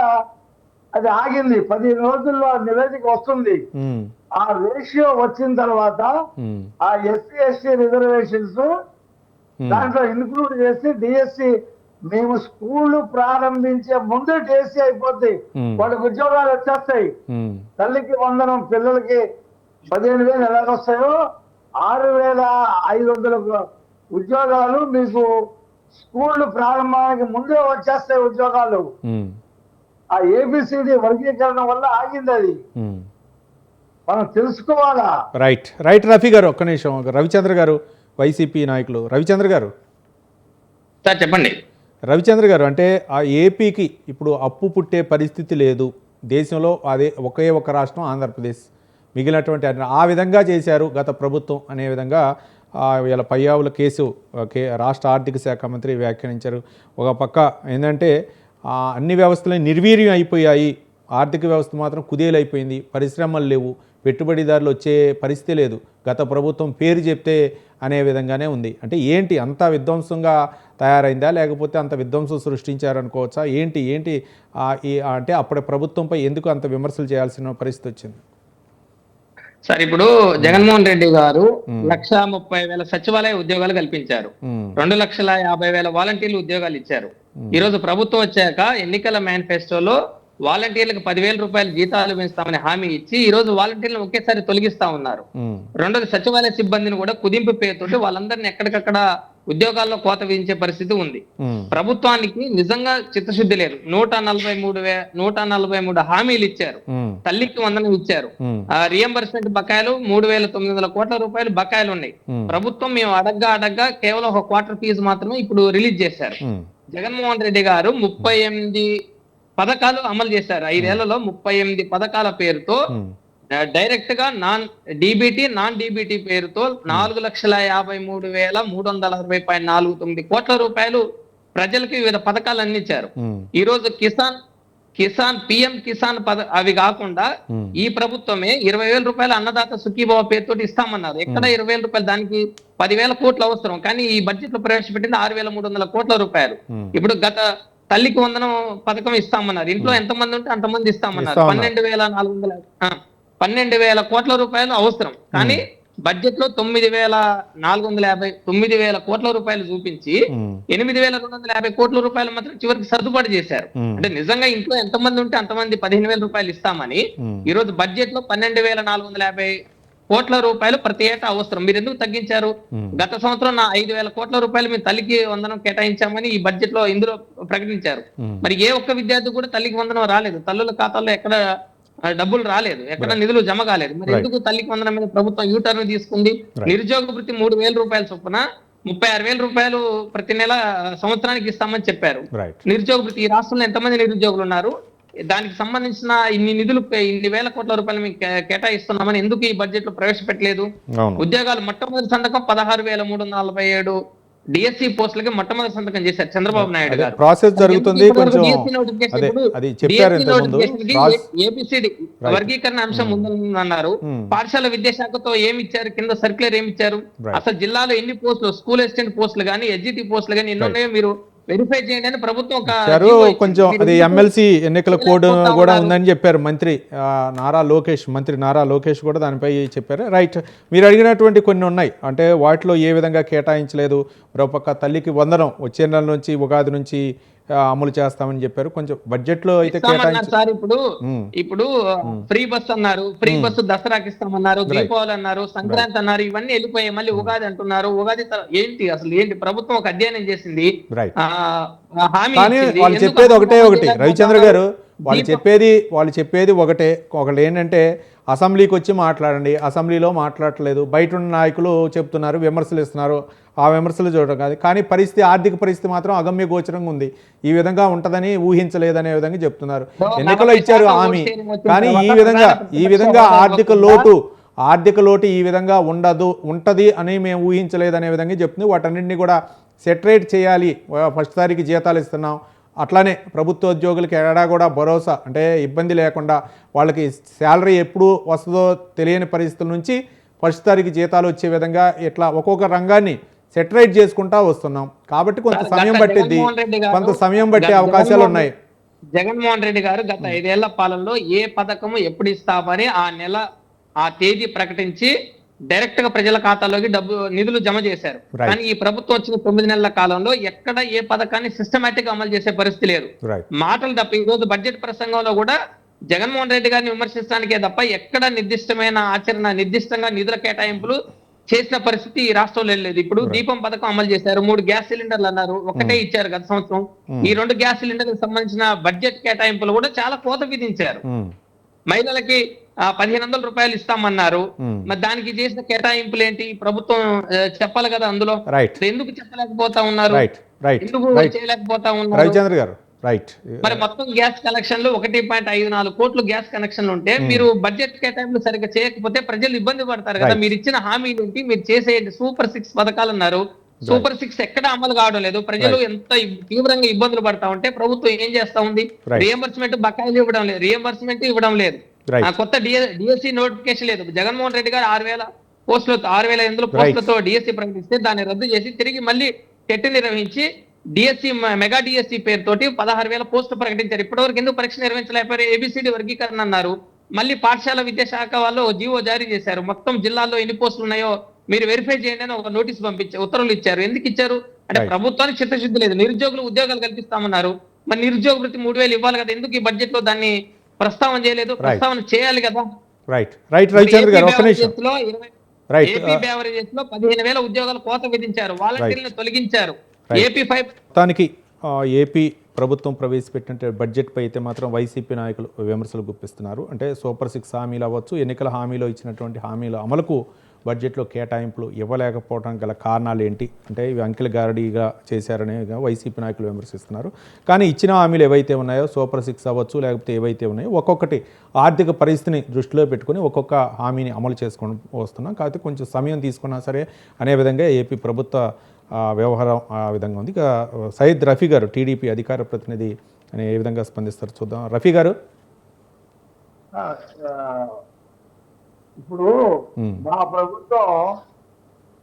S3: అది ఆగింది. 15 రోజుల్లో నివేదిక వస్తుంది. ఆ రేషియో వచ్చిన తర్వాత ఆ ఎస్సీ ఎస్టీ రిజర్వేషన్స్ దాంట్లో ఇన్క్లూడ్ చేసి డిఎస్సి మేము స్కూల్ ప్రారంభించే ముందే డిఎస్సి అయిపోద్ది. వాళ్ళకి ఉద్యోగాలు వచ్చేస్తాయి. తల్లికి వందనం పిల్లలకి 15,000 ఎలాగొస్తాయో 6,500 ఉద్యోగాలు మీకు స్కూల్ ప్రారంభానికి ముందే వచ్చేస్తాయి ఉద్యోగాలు. ఆ ఏబిసిడి వర్గీకరణ వల్ల ఆగింది. అది మనం తెలుసుకోవాలా.
S1: రైట్. రైట్. రఫీ గారు ఒక్క నిమిషం. రవిచంద్ర గారు వైసీపీ నాయకులు. రవిచంద్ర గారు
S4: సార్ చెప్పండి.
S1: రవిచంద్ర గారు, అంటే ఆ ఏపీకి ఇప్పుడు అప్పు పుట్టే పరిస్థితి లేదు. దేశంలో అదే ఒకే ఒక రాష్ట్రం ఆంధ్రప్రదేశ్, మిగిలినటువంటి ఆ విధంగా చేశారు గత ప్రభుత్వం అనే విధంగా వీళ్ళ పయ్యావుల కేసు రాష్ట్ర ఆర్థిక శాఖ మంత్రి వ్యాఖ్యానించారు. ఒక పక్క ఏంటంటే అన్ని వ్యవస్థలు నిర్వీర్యం అయిపోయాయి, ఆర్థిక వ్యవస్థ మాత్రం కుదేలైపోయింది, పరిశ్రమలు లేవు, పెట్టుబడిదారులు వచ్చే పరిస్థితి లేదు, గత ప్రభుత్వం పేరు చెప్తే అనే విధంగానే ఉంది. అంటే ఏంటి అంత విధ్వంసంగా తయారైందా, లేకపోతే అంత విధ్వంసం సృష్టించారనుకోవచ్చా? ఏంటి అంటే అప్పటి ప్రభుత్వంపై ఎందుకు అంత విమర్శలు చేయాల్సిన పరిస్థితి వచ్చింది?
S4: సార్ ఇప్పుడు జగన్మోహన్ రెడ్డి గారు 1,30,000 సచివాలయ ఉద్యోగాలు కల్పించారు. 2,50,000 వాలంటీర్లు ఉద్యోగాలు ఇచ్చారు. ఈ రోజు ప్రభుత్వం వచ్చాక ఎన్నికల మేనిఫెస్టోలో వాలంటీర్లకు 10,000 రూపాయలు జీతాలు పెంచుతామని హామీ ఇచ్చి ఈ రోజు వాలంటీర్లను ఒకేసారి తొలగిస్తా ఉన్నారు. రెండోది సచివాలయ సిబ్బందిని కూడా కుదింపు పేరుతోటి వాళ్ళందరినీ ఎక్కడికక్కడ ఉద్యోగాల్లో కోత విధించే పరిస్థితి ఉంది. ప్రభుత్వానికి నిజంగా చిత్తశుద్ధి లేదు. 143 హామీలు ఇచ్చారు. తల్లికి వందనం ఇచ్చారు. రియంబర్స్మెంట్ బకాయిలు 3,900 కోట్ల రూపాయలు బకాయిలు ఉన్నాయి. ప్రభుత్వం మేము అడగ్గా కేవలం ఒక క్వార్టర్ ఫీజు మాత్రమే ఇప్పుడు రిలీజ్ చేశారు. జగన్మోహన్ రెడ్డి గారు 38 పథకాలు అమలు చేశారు. 5 ఏళ్లలో 38 పథకాల పేరుతో డైరెక్ట్ గా నాన్ డీబీటీ పేరుతో 4,53,360.49 కోట్ల రూపాయలు ప్రజలకు వివిధ పథకాలు అందించారు. ఈ రోజు కిసాన్ కిసాన్ పిఎం కిసాన్ అవి కాకుండా ఈ ప్రభుత్వమే 20,000 రూపాయలు అన్నదాత సుఖీభావ పేరుతో ఇస్తామన్నారు. ఎక్కడ 20,000 రూపాయలు? దానికి 10,000 కోట్లు అవసరం. కానీ ఈ బడ్జెట్ లో ప్రవేశపెట్టింది 6,300 కోట్ల రూపాయలు. ఇప్పుడు గత తల్లికి వందనం పథకం ఇస్తామన్నారు. ఇంట్లో ఎంతమంది ఉంటే అంతమంది ఇస్తామన్నారు. 12,000 కోట్ల రూపాయలు అవసరం. కానీ బడ్జెట్ లో 9,000 కోట్ల రూపాయలు చూపించి 8,250 కోట్ల రూపాయలు మాత్రం చివరికి సర్దుబాటు చేశారు. అంటే నిజంగా ఇంట్లో ఎంతమంది ఉంటే అంతమంది 15,000 రూపాయలు ఇస్తామని ఈ రోజు బడ్జెట్ లో 12,450 కోట్ల రూపాయలు ప్రతి ఏటా అవసరం. మీరు ఎందుకు తగ్గించారు? గత సంవత్సరం 5,000 కోట్ల రూపాయలు మేము తల్లికి వందనం కేటాయించామని ఈ బడ్జెట్ లో ఇందులో ప్రకటించారు. మరి ఏ ఒక్క విద్యార్థి కూడా తల్లికి వందనం రాలేదు. తల్లుల ఖాతాల్లో ఎక్కడ డబ్బులు రాలేదు, ఎక్కడ నిధులు జమ కాలేదు. మరి ఎందుకు తల్లికి వందనం మీద ప్రభుత్వం యూటర్న్ తీసుకుంది? నిరుద్యోగ వృత్తి 3,000 రూపాయల చొప్పున 36,000 రూపాయలు ప్రతి నెల సంవత్సరానికి ఇస్తామని చెప్పారు. నిరుద్యోగ వృత్తి ఈ రాష్ట్రంలో ఎంతమంది నిరుద్యోగులు ఉన్నారు? దానికి సంబంధించిన ఇన్ని నిధులు, ఇన్ని వేల కోట్ల రూపాయలు మీకు కేటాయిస్తున్నామని ఎందుకు ఈ బడ్జెట్ లో ప్రవేశపెట్టలేదు? ఉద్యోగాలు మొట్టమొదటి సంతకం 16,347 డిఎస్సి పోస్టులకి మొట్టమొదటి సంతకం చేశారు చంద్రబాబు నాయుడు గారు.
S1: ప్రాసెస్ జరుగుతుంది.
S4: ఏబిసిడి వర్గీకరణ అంశం ఉందన్నారు. పాఠశాల విద్యాశాఖతో ఏమి ఇచ్చారు? కింద సర్క్యులర్ ఏమి ఇచ్చారు? అసలు జిల్లాలో ఎన్ని పోస్టులు, స్కూల్ అసిస్టెంట్ పోస్టులు కానీ, ఎస్జిటి పోస్టులు కానీ ఎన్ని ఉన్నాయో మీరు వెరిఫై చేయండి అని ప్రభుత్వం
S1: కొంచెం అది ఎమ్మెల్సీ ఎన్నికల కోడ్ కూడా ఉందని చెప్పారు మంత్రి నారా లోకేష్ కూడా దానిపై చెప్పారు. రైట్, మీరు అడిగినటువంటి కొన్ని ఉన్నాయి. అంటే వాటిలో ఏ విధంగా కేటాయించలేదు. మరోపక్క తల్లికి వందనం వచ్చే నెల నుంచి, ఉగాది నుంచి అమలు చేస్తామని చెప్పారు. కొంచెం బడ్జెట్ లో అయితే
S4: సార్ ఇప్పుడు ఫ్రీ బస్ అన్నారు, ఫ్రీ బస్సు దసరాకి ఇస్తామన్నారు, దీపావళి అన్నారు, సంక్రాంతి అన్నారు, ఇవన్నీ వెళ్ళిపోయాయి. మళ్ళీ ఉగాది అంటున్నారు. ఉగాది ఏంటి అసలు? ఏంటి ప్రభుత్వం ఒక అధ్యయనం చేసింది,
S1: కానీ వాళ్ళు చెప్పేది ఒకటి రవిచంద్ర గారు, వాళ్ళు చెప్పేది ఒకటే. ఒకళ్ళు ఏంటంటే అసెంబ్లీకి వచ్చి మాట్లాడండి, అసెంబ్లీలో మాట్లాడట్లేదు. బయట ఉన్న నాయకులు చెప్తున్నారు, విమర్శలు ఇస్తున్నారు. ఆ విమర్శలు చూడడం కాదు, కానీ ఆర్థిక పరిస్థితి మాత్రం అగమ్య గోచరంగా ఉంది. ఈ విధంగా ఉంటదని ఊహించలేదనే విధంగా చెప్తున్నారు. ఎన్నికల్లో ఇచ్చారు హామీ, కానీ ఈ విధంగా ఆర్థిక లోటు ఈ విధంగా ఉంటది అని మేము ఊహించలేదనే విధంగా చెప్తుంది. వాటన్నింటినీ కూడా సెటరేట్ చేయాలి. ఫస్ట్ తారీఖు జీతాలు ఇస్తున్నాం, అట్లానే ప్రభుత్వ ఉద్యోగులకి ఎక్కడా కూడా భరోసా, అంటే ఇబ్బంది లేకుండా వాళ్ళకి శాలరీ ఎప్పుడు వస్తుందో తెలియని పరిస్థితుల నుంచి ఫస్ట్ తారీఖు జీతాలు వచ్చే విధంగా ఇట్లా ఒక్కొక్క రంగాన్ని సెటరేట్ చేసుకుంటా వస్తున్నాం. కాబట్టి కొంత సమయం పట్టే అవకాశాలు ఉన్నాయి.
S4: జగన్మోహన్ రెడ్డి గారు గత 5 ఏళ్ల పాలనలో ఏ పథకము ఎప్పుడు ఇస్తామని ఆ తేదీ ప్రకటించి డైరెక్ట్ గా ప్రజల ఖాతాలోకి నిధులు జమ చేశారు. కానీ ఈ ప్రభుత్వం వచ్చిన 9 నెలల కాలంలో ఎక్కడ ఏ పథకాన్ని సిస్టమేటిక్ అమలు చేసే పరిస్థితి లేదు. మాటలు తప్ప ఈ రోజు బడ్జెట్ ప్రసంగంలో కూడా జగన్మోహన్ రెడ్డి గారిని విమర్శించడానికే తప్ప ఎక్కడ నిర్దిష్టమైన ఆచరణ, నిర్దిష్టంగా నిధుల కేటాయింపులు చేసిన పరిస్థితి ఈ రాష్ట్రంలో లేదు. ఇప్పుడు దీపం పథకం అమలు చేశారు, 3 గ్యాస్ సిలిండర్లు అన్నారు, ఒకటే ఇచ్చారు గత సంవత్సరం. ఈ 2 గ్యాస్ సిలిండర్లకు సంబంధించిన బడ్జెట్ కేటాయింపులు కూడా చాలా కోత విధించారు. మహిళలకి 1,500 రూపాయలు ఇస్తామన్నారు. మరి దానికి చేసిన కేటాయింపులు ఏంటి? ప్రభుత్వం చెప్పాలి కదా అందులో. ఎందుకు చెప్పలేకపోతా ఉన్నారు? ఎందుకు చేయలేకపోతా ఉన్నారు? మరి మొత్తం గ్యాస్ కనెక్షన్లు 1.54 కోట్లు గ్యాస్ కనెక్షన్లు ఉంటే మీరు బడ్జెట్ కేటాయింపులు సరిగ్గా చేయకపోతే ప్రజలు ఇబ్బంది పడతారు కదా. మీరు ఇచ్చిన హామీలు ఏంటి? మీరు చేసే సూపర్ 6 పథకాలు అన్నారు, సూపర్ 6 ఎక్కడ అమలు కావడం లేదు. ప్రజలు ఎంత తీవ్రంగా ఇబ్బందులు పడతా ఉంటే ప్రభుత్వం ఏం చేస్తా ఉంది? రియంబర్స్మెంట్ బకాయిలు ఇవ్వడం లేదు, రియంబర్స్మెంట్ ఇవ్వడం లేదు, కొత్త డిఎస్సి నోటిఫికేషన్ లేదు. జగన్మోహన్ రెడ్డి గారు 6,000 పోస్టులతో 6,800 పోస్టులతో డిఎస్సి ప్రకటిస్తే దాన్ని రద్దు చేసి తిరిగి మళ్ళీ టెట్ నిర్వహించి డిఎస్సి మెగా డిఎస్సి పేరుతోటి 16,000 పోస్టులు ప్రకటించారు. ఇప్పటివరకు ఎందుకు పరీక్ష నిర్వహించలేకపోయారు? ఏబిసిడి వర్గీకరణ అన్నారు, మళ్ళీ పాఠశాల విద్యాశాఖ వాళ్ళు జీవో జారీ చేశారు. మొత్తం జిల్లాల్లో ఎన్ని పోస్టులు ఉన్నాయో మీరు వెరిఫై చేయండి అని ఒక నోటీస్ ఉత్తర్వులు ఇచ్చారు. ఎందుకు ఇచ్చారు అంటే ప్రభుత్వానికి చిత్తశుద్ధి లేదు. నిరుద్యోగులు ఉద్యోగాలు కల్పిస్తామన్నారు, మరి నిరుద్యోగ వృత్తి 3,000 ఇవ్వాలి కదా. ఎందుకు ఈ బడ్జెట్ లో దాన్ని ప్రస్తావన చేయలేదు? ప్రస్తావన చేయాలి కదా. ఏపీ బేవరేజెస్ లో 15,000 ఉద్యోగాలు కోత విధించారు, వాలంటీర్లను తొలగించారు.
S1: ఏపీ ప్రభుత్వం ప్రవేశపెట్టిన బడ్జెట్పై అయితే మాత్రం వైసీపీ నాయకులు విమర్శలు గుప్పిస్తున్నారు. అంటే సూపర్ 6 హామీలు అవ్వచ్చు, ఎన్నికల హామీలో ఇచ్చినటువంటి హామీల అమలుకు బడ్జెట్లో కేటాయింపులు ఇవ్వలేకపోవడం గల కారణాలు ఏంటి అంటే ఇవి అంకెల గారడీగా చేశారనే వైసీపీ నాయకులు విమర్శిస్తున్నారు. కానీ ఇచ్చిన హామీలు ఏవైతే ఉన్నాయో సూపర్ 6 అవ్వచ్చు, లేకపోతే ఏవైతే ఉన్నాయో ఒక్కొక్కటి ఆర్థిక పరిస్థితిని దృష్టిలో పెట్టుకుని ఒక్కొక్క హామీని అమలు చేసుకొని వస్తున్నాం. కాకపోతే కొంచెం సమయం తీసుకున్నా సరే అనే విధంగా ఏపీ ప్రభుత్వ వ్యవహారం ఆ విధంగా ఉంది. ఇక సయ్యద్ రఫీ గారు టీడీపీ అధికార ప్రతినిధి అని ఏ విధంగా స్పందిస్తారు చూద్దాం. రఫీ గారు.
S3: ఆ, ఆ, ఇప్పుడు మా ప్రభుత్వం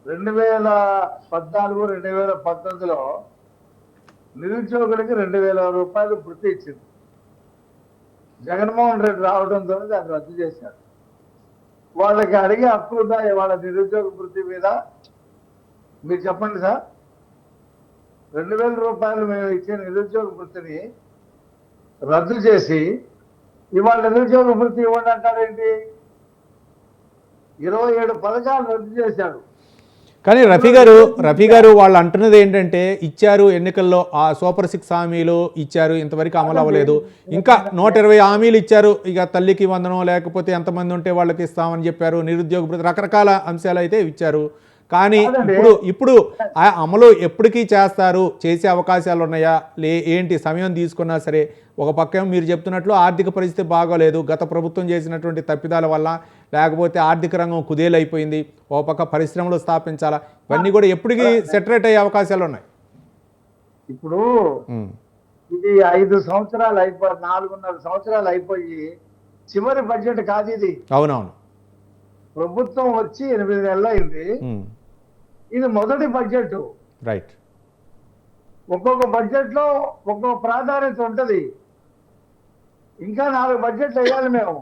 S3: 2014, 2019లో నిరుద్యోగులకి 2,000 రూపాయలు వృత్తి ఇచ్చింది. జగన్మోహన్ రెడ్డి రావడంతో దాన్ని రద్దు చేశారు. వాళ్ళకి అడిగే హక్కు ఉందా వాళ్ళ నిరుద్యోగ వృత్తి మీద? మీరు చెప్పండి సార్. 2,000 రూపాయలు మేము ఇచ్చే నిరుద్యోగ వృత్తిని రద్దు చేసి ఇవాళ నిరుద్యోగ వృత్తి ఇవ్వండి అంటారేంటి? 27 పథకాలు రద్దు చేశాడు.
S1: కానీ రఫీ గారు వాళ్ళు అంటున్నది ఏంటంటే ఇచ్చారు ఎన్నికల్లో ఆ సూపర్ 6 హామీలు ఇచ్చారు, ఇంతవరకు అమలు అవ్వలేదు. ఇంకా 120 హామీలు ఇచ్చారు. ఇక తల్లికి వందనం లేకపోతే ఎంతమంది ఉంటే వాళ్ళకి ఇస్తామని చెప్పారు. నిరుద్యోగ భృతి రకరకాల అంశాలు అయితే ఇచ్చారు. కానీ ఇప్పుడు ఆ అమలు ఎప్పటికీ చేస్తారు, చేసే అవకాశాలు ఉన్నాయా? ఏంటి సమయం తీసుకున్నా సరే ఒక పక్క మీరు చెప్తున్నట్లు ఆర్థిక పరిస్థితి బాగోలేదు, గత ప్రభుత్వం చేసినటువంటి తప్పిదాల వల్ల, లేకపోతే ఆర్థిక రంగం కుదేలైపోయింది, ఒక పక్క పరిశ్రమలు స్థాపించాలా, ఇవన్నీ కూడా ఎప్పటికీ సెటరేట్ అయ్యే అవకాశాలు ఉన్నాయి.
S3: ఇప్పుడు ఇది 5 సంవత్సరాలు అయిపోయి 4.5 సంవత్సరాలు అయిపోయి చివరి బడ్జెట్ కాదు ఇది.
S1: అవునవును.
S3: ప్రభుత్వం వచ్చి 8 నెలలు అయింది. ఇది మొదటి బడ్జెట్.
S1: రైట్.
S3: ఒక్కొక్క బడ్జెట్ లో ఒక్కొక్క ప్రాధాన్యత ఉంటది. ఇంకా 4 బడ్జెట్లు వేయాలి మేము.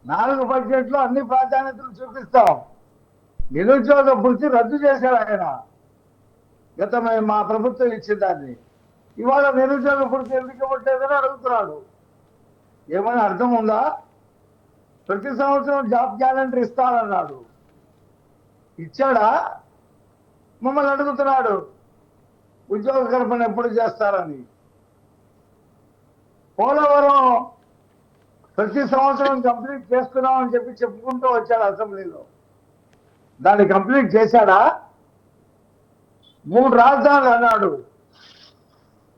S3: 4 బడ్జెట్లో అన్ని ప్రాధాన్యతలు చూపిస్తాం. నిరుద్యోగ వృత్తి రద్దు చేశాడు ఆయన. గత మా ప్రభుత్వం ఇచ్చిన దాన్ని ఇవాళ నిరుద్యోగ వృత్తి ఎందుకు ఇవ్వట్లేదని అడుగుతున్నాడు. ఏమైనా అర్థం ఉందా? ప్రతి సంవత్సరం జాబ్ క్యాలెండర్ ఇస్తానన్నాడు, ఇచ్చాడా? మమ్మల్ని అడుగుతున్నాడు ఉద్యోగ కల్పన ఎప్పుడు చేస్తారని. పోలవరం ప్రతి సంవత్సరం కంప్లీట్ చేస్తున్నామని చెప్పి చెప్పుకుంటూ వచ్చాడు అసెంబ్లీలో. దాన్ని కంప్లీట్ చేశాడా? 3 రాజధానులు అన్నాడు,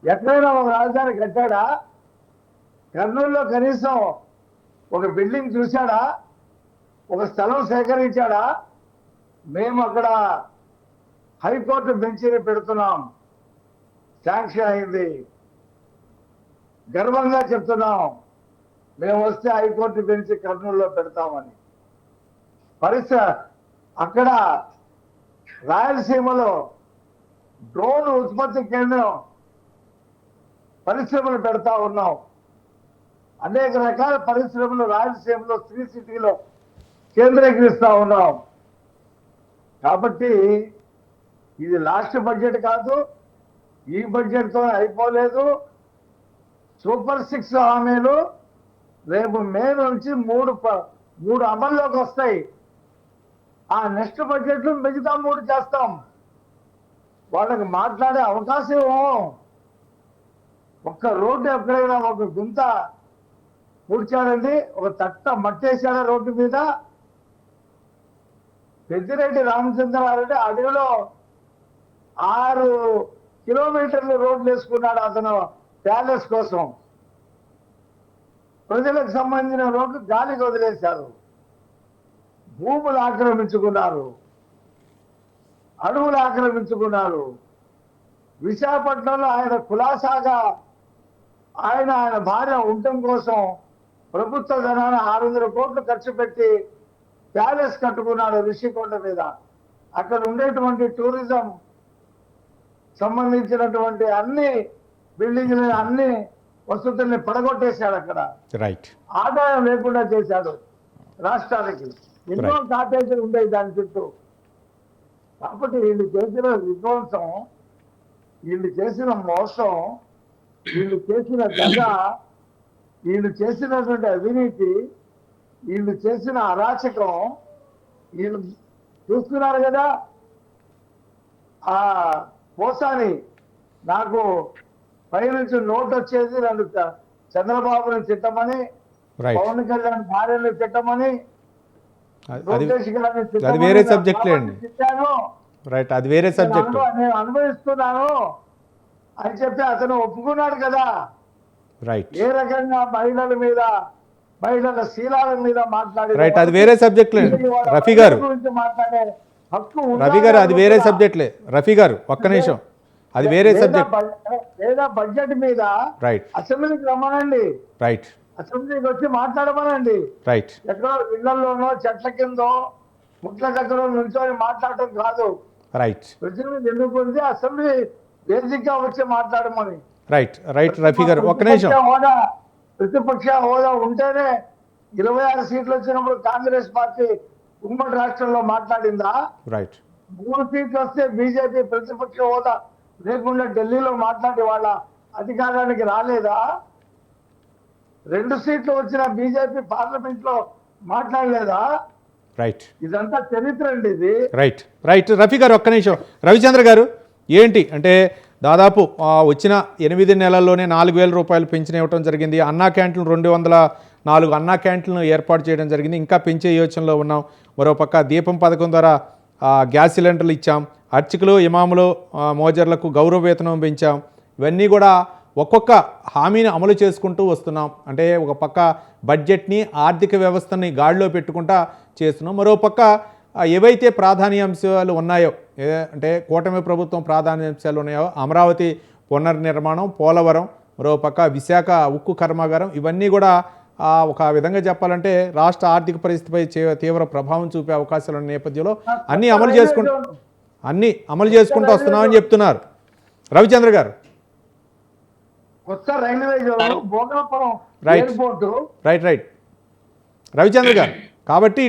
S3: ఎక్కడైనా ఒక రాజధాని కట్టాడా? కర్నూలులో కనీసం ఒక బిల్డింగ్ చూశాడా? ఒక స్థలం సేకరించాడా? మేము అక్కడ హైకోర్టు బెంచీని పెడుతున్నాం, శాంక్షన్ అయింది, గర్వంగా చెప్తున్నాం. మేము వస్తే హైకోర్టు బెంచ్ కర్నూలులో పెడతామని. అక్కడ రాయలసీమలో డ్రోన్ ఉత్పత్తి కేంద్రం పరిశ్రమలు పెడతా ఉన్నాం. అనేక రకాల పరిశ్రమలు రాయలసీమలో శ్రీ సిటీలో కేంద్రీకరిస్తా ఉన్నాం. కాబట్టి ఇది లాస్ట్ బడ్జెట్ కాదు, ఈ బడ్జెట్తో అయిపోలేదు. సూపర్ 6 హామీలు రేపు మే నుంచి 3 అమల్లోకి వస్తాయి. ఆ నెక్స్ట్ బడ్జెట్లో మిగతా 3 చేస్తాం. వాళ్ళకి మాట్లాడే అవకాశం. ఒక్క రోడ్డు ఎక్కడైనా ఒక గుంత పూడ్చాడండి, ఒక తట్ట మట్టేశాడా రోడ్డు మీద? పెద్దిరెడ్డి రామచంద్రారెడ్డి అడవిలో 6 కిలోమీటర్లు రోడ్లు వేసుకున్నాడు అతను ప్యాలెస్ కోసం. ప్రజలకు సంబంధించిన రోడ్లు గాలికి వదిలేశారు. భూములు ఆక్రమించుకున్నారు, అడవులు ఆక్రమించుకున్నారు. విశాఖపట్నంలో ఆయన కులాసాగా ఆయన భార్య ఉండటం కోసం ప్రభుత్వ ధనాన్ని 600 కోట్లు ఖర్చు పెట్టి ప్యాలెస్ కట్టుకున్నాడు రిషికొండ మీద. అక్కడ ఉండేటువంటి టూరిజం సంబంధించినటువంటి అన్ని బిల్డింగ్లని, అన్ని వసతుల్ని పడగొట్టేశాడు. అక్కడ
S1: రైట్.
S3: ఆదాయం లేకుండా చేశాడు రాష్ట్రానికి. ఎన్నో కాటేజీలు ఉండేవి దాని చుట్టూ. కాబట్టి వీళ్ళు చేసిన విధ్వంసం, వీళ్ళు చేసిన మోసం, వీళ్ళు చేసిన దగ, వీళ్ళు చేసినటువంటి అవినీతి, వీళ్ళు చేసిన అరాచకం వీళ్ళు చూస్తున్నారు కదా. ఆ పోసాని నాకు పైనుంచి నోట్ వచ్చేది, నన్ను చంద్రబాబుని తిట్టమని, పవన్ కళ్యాణ్ భార్యను తిట్టమని,
S1: అది వేరే సబ్జెక్ట్ లేండి. రైట్, అది వేరే సబ్జెక్ట్.
S3: నేను అనుభవిస్తున్నాను అని చెప్పి అతను ఒప్పుకున్నాడు కదా.
S1: రైట్.
S3: ఏ రకంగా మహిళల మీద, మహిళల శీలాల మీద మాట్లాడి,
S1: రైట్, అది వేరే సబ్జెక్ట్ లేండి. రఫీ గారు,
S3: మాట్లాడే హక్కు,
S1: రఫీ గారు అది వేరే సబ్జెక్ట్లే. రఫీ గారు ఒక్క నిమిషం, అది వేరే సబ్జెక్ట్.
S3: లేదా బడ్జెట్ మీద
S1: రైట్
S3: అసెంబ్లీకి రమ్మనండి,
S1: రైట్
S3: అసెంబ్లీకి వచ్చి మాట్లాడమనండి.
S1: రైట్
S3: ఎక్కడో ఇళ్లలోనో చెట్ల కిందో ముట్ల దగ్గర నుంచొని మాట్లాడటం కాదు.
S1: రైట్
S3: ప్రజల మీద ఎందుకు ఉంది, అసెంబ్లీ బేసిక్ గా వచ్చి మాట్లాడమని.
S1: రైట్ రైట్ రఫీ గారు ఒక్క నిమిషం.
S3: ప్రతిపక్ష హోదా ఉంటేనే 26 సీట్లు వచ్చినప్పుడు కాంగ్రెస్ పార్టీ ఉమ్మడి రాష్ట్రంలో మాట్లాడిందా?
S1: రైట్
S3: 3 సీట్లు వస్తే బీజేపీ ప్రతిపక్ష హోదా లేకుండా ఢిల్లీలో మాట్లాడి వాళ్ళ అధికారానికి రాలేదా? 2 సీట్లు వచ్చిన బీజేపీ పార్లమెంట్ లో మాట్లాడలేదా?
S1: రైట్
S3: ఇదంతా చరిత్ర అండి ఇది.
S1: రైట్ రైట్ రఫీ గారు ఒక్క నిమిషం. రవిచంద్ర గారు ఏంటి అంటే దాదాపు వచ్చిన 8 నెలల్లోనే 4,000 రూపాయలు పెన్షన్ ఇవ్వడం జరిగింది. అన్నా క్యాంటీన్లు 204 అన్నా క్యాంటీన్లను ఏర్పాటు చేయడం జరిగింది. ఇంకా పెంచే యోచనలో ఉన్నాం. మరోపక్క దీపం పథకం ద్వారా గ్యాస్ సిలిండర్లు ఇచ్చాం. అర్చకులు ఇమాములు మోజర్లకు గౌరవ వేతనం పెంచాం. ఇవన్నీ కూడా ఒక్కొక్క హామీని అమలు చేసుకుంటూ వస్తున్నాం. అంటే ఒక పక్క బడ్జెట్ని ఆర్థిక వ్యవస్థని గాడిలో పెట్టుకుంటా చేస్తున్నాం. మరోపక్క ఏవైతే ప్రాధాన్యాంశాలు ఉన్నాయో అంటే కూటమి ప్రభుత్వం ప్రాధాన్యాంశాలు ఉన్నాయో అమరావతి పునర్నిర్మాణం, పోలవరం, మరోపక్క విశాఖ ఉక్కు కర్మాగారం ఇవన్నీ కూడా ఒక విధంగా చెప్పాలంటే రాష్ట్ర ఆర్థిక పరిస్థితిపై తీవ్ర ప్రభావం చూపే అవకాశాలు ఉన్న నేపథ్యంలో అన్నీ అమలు చేసుకుంటూ వస్తున్నామని చెప్తున్నారు రవిచంద్ర గారు. రైట్ రైట్ రైట్ రవిచంద్ర గారు. కాబట్టి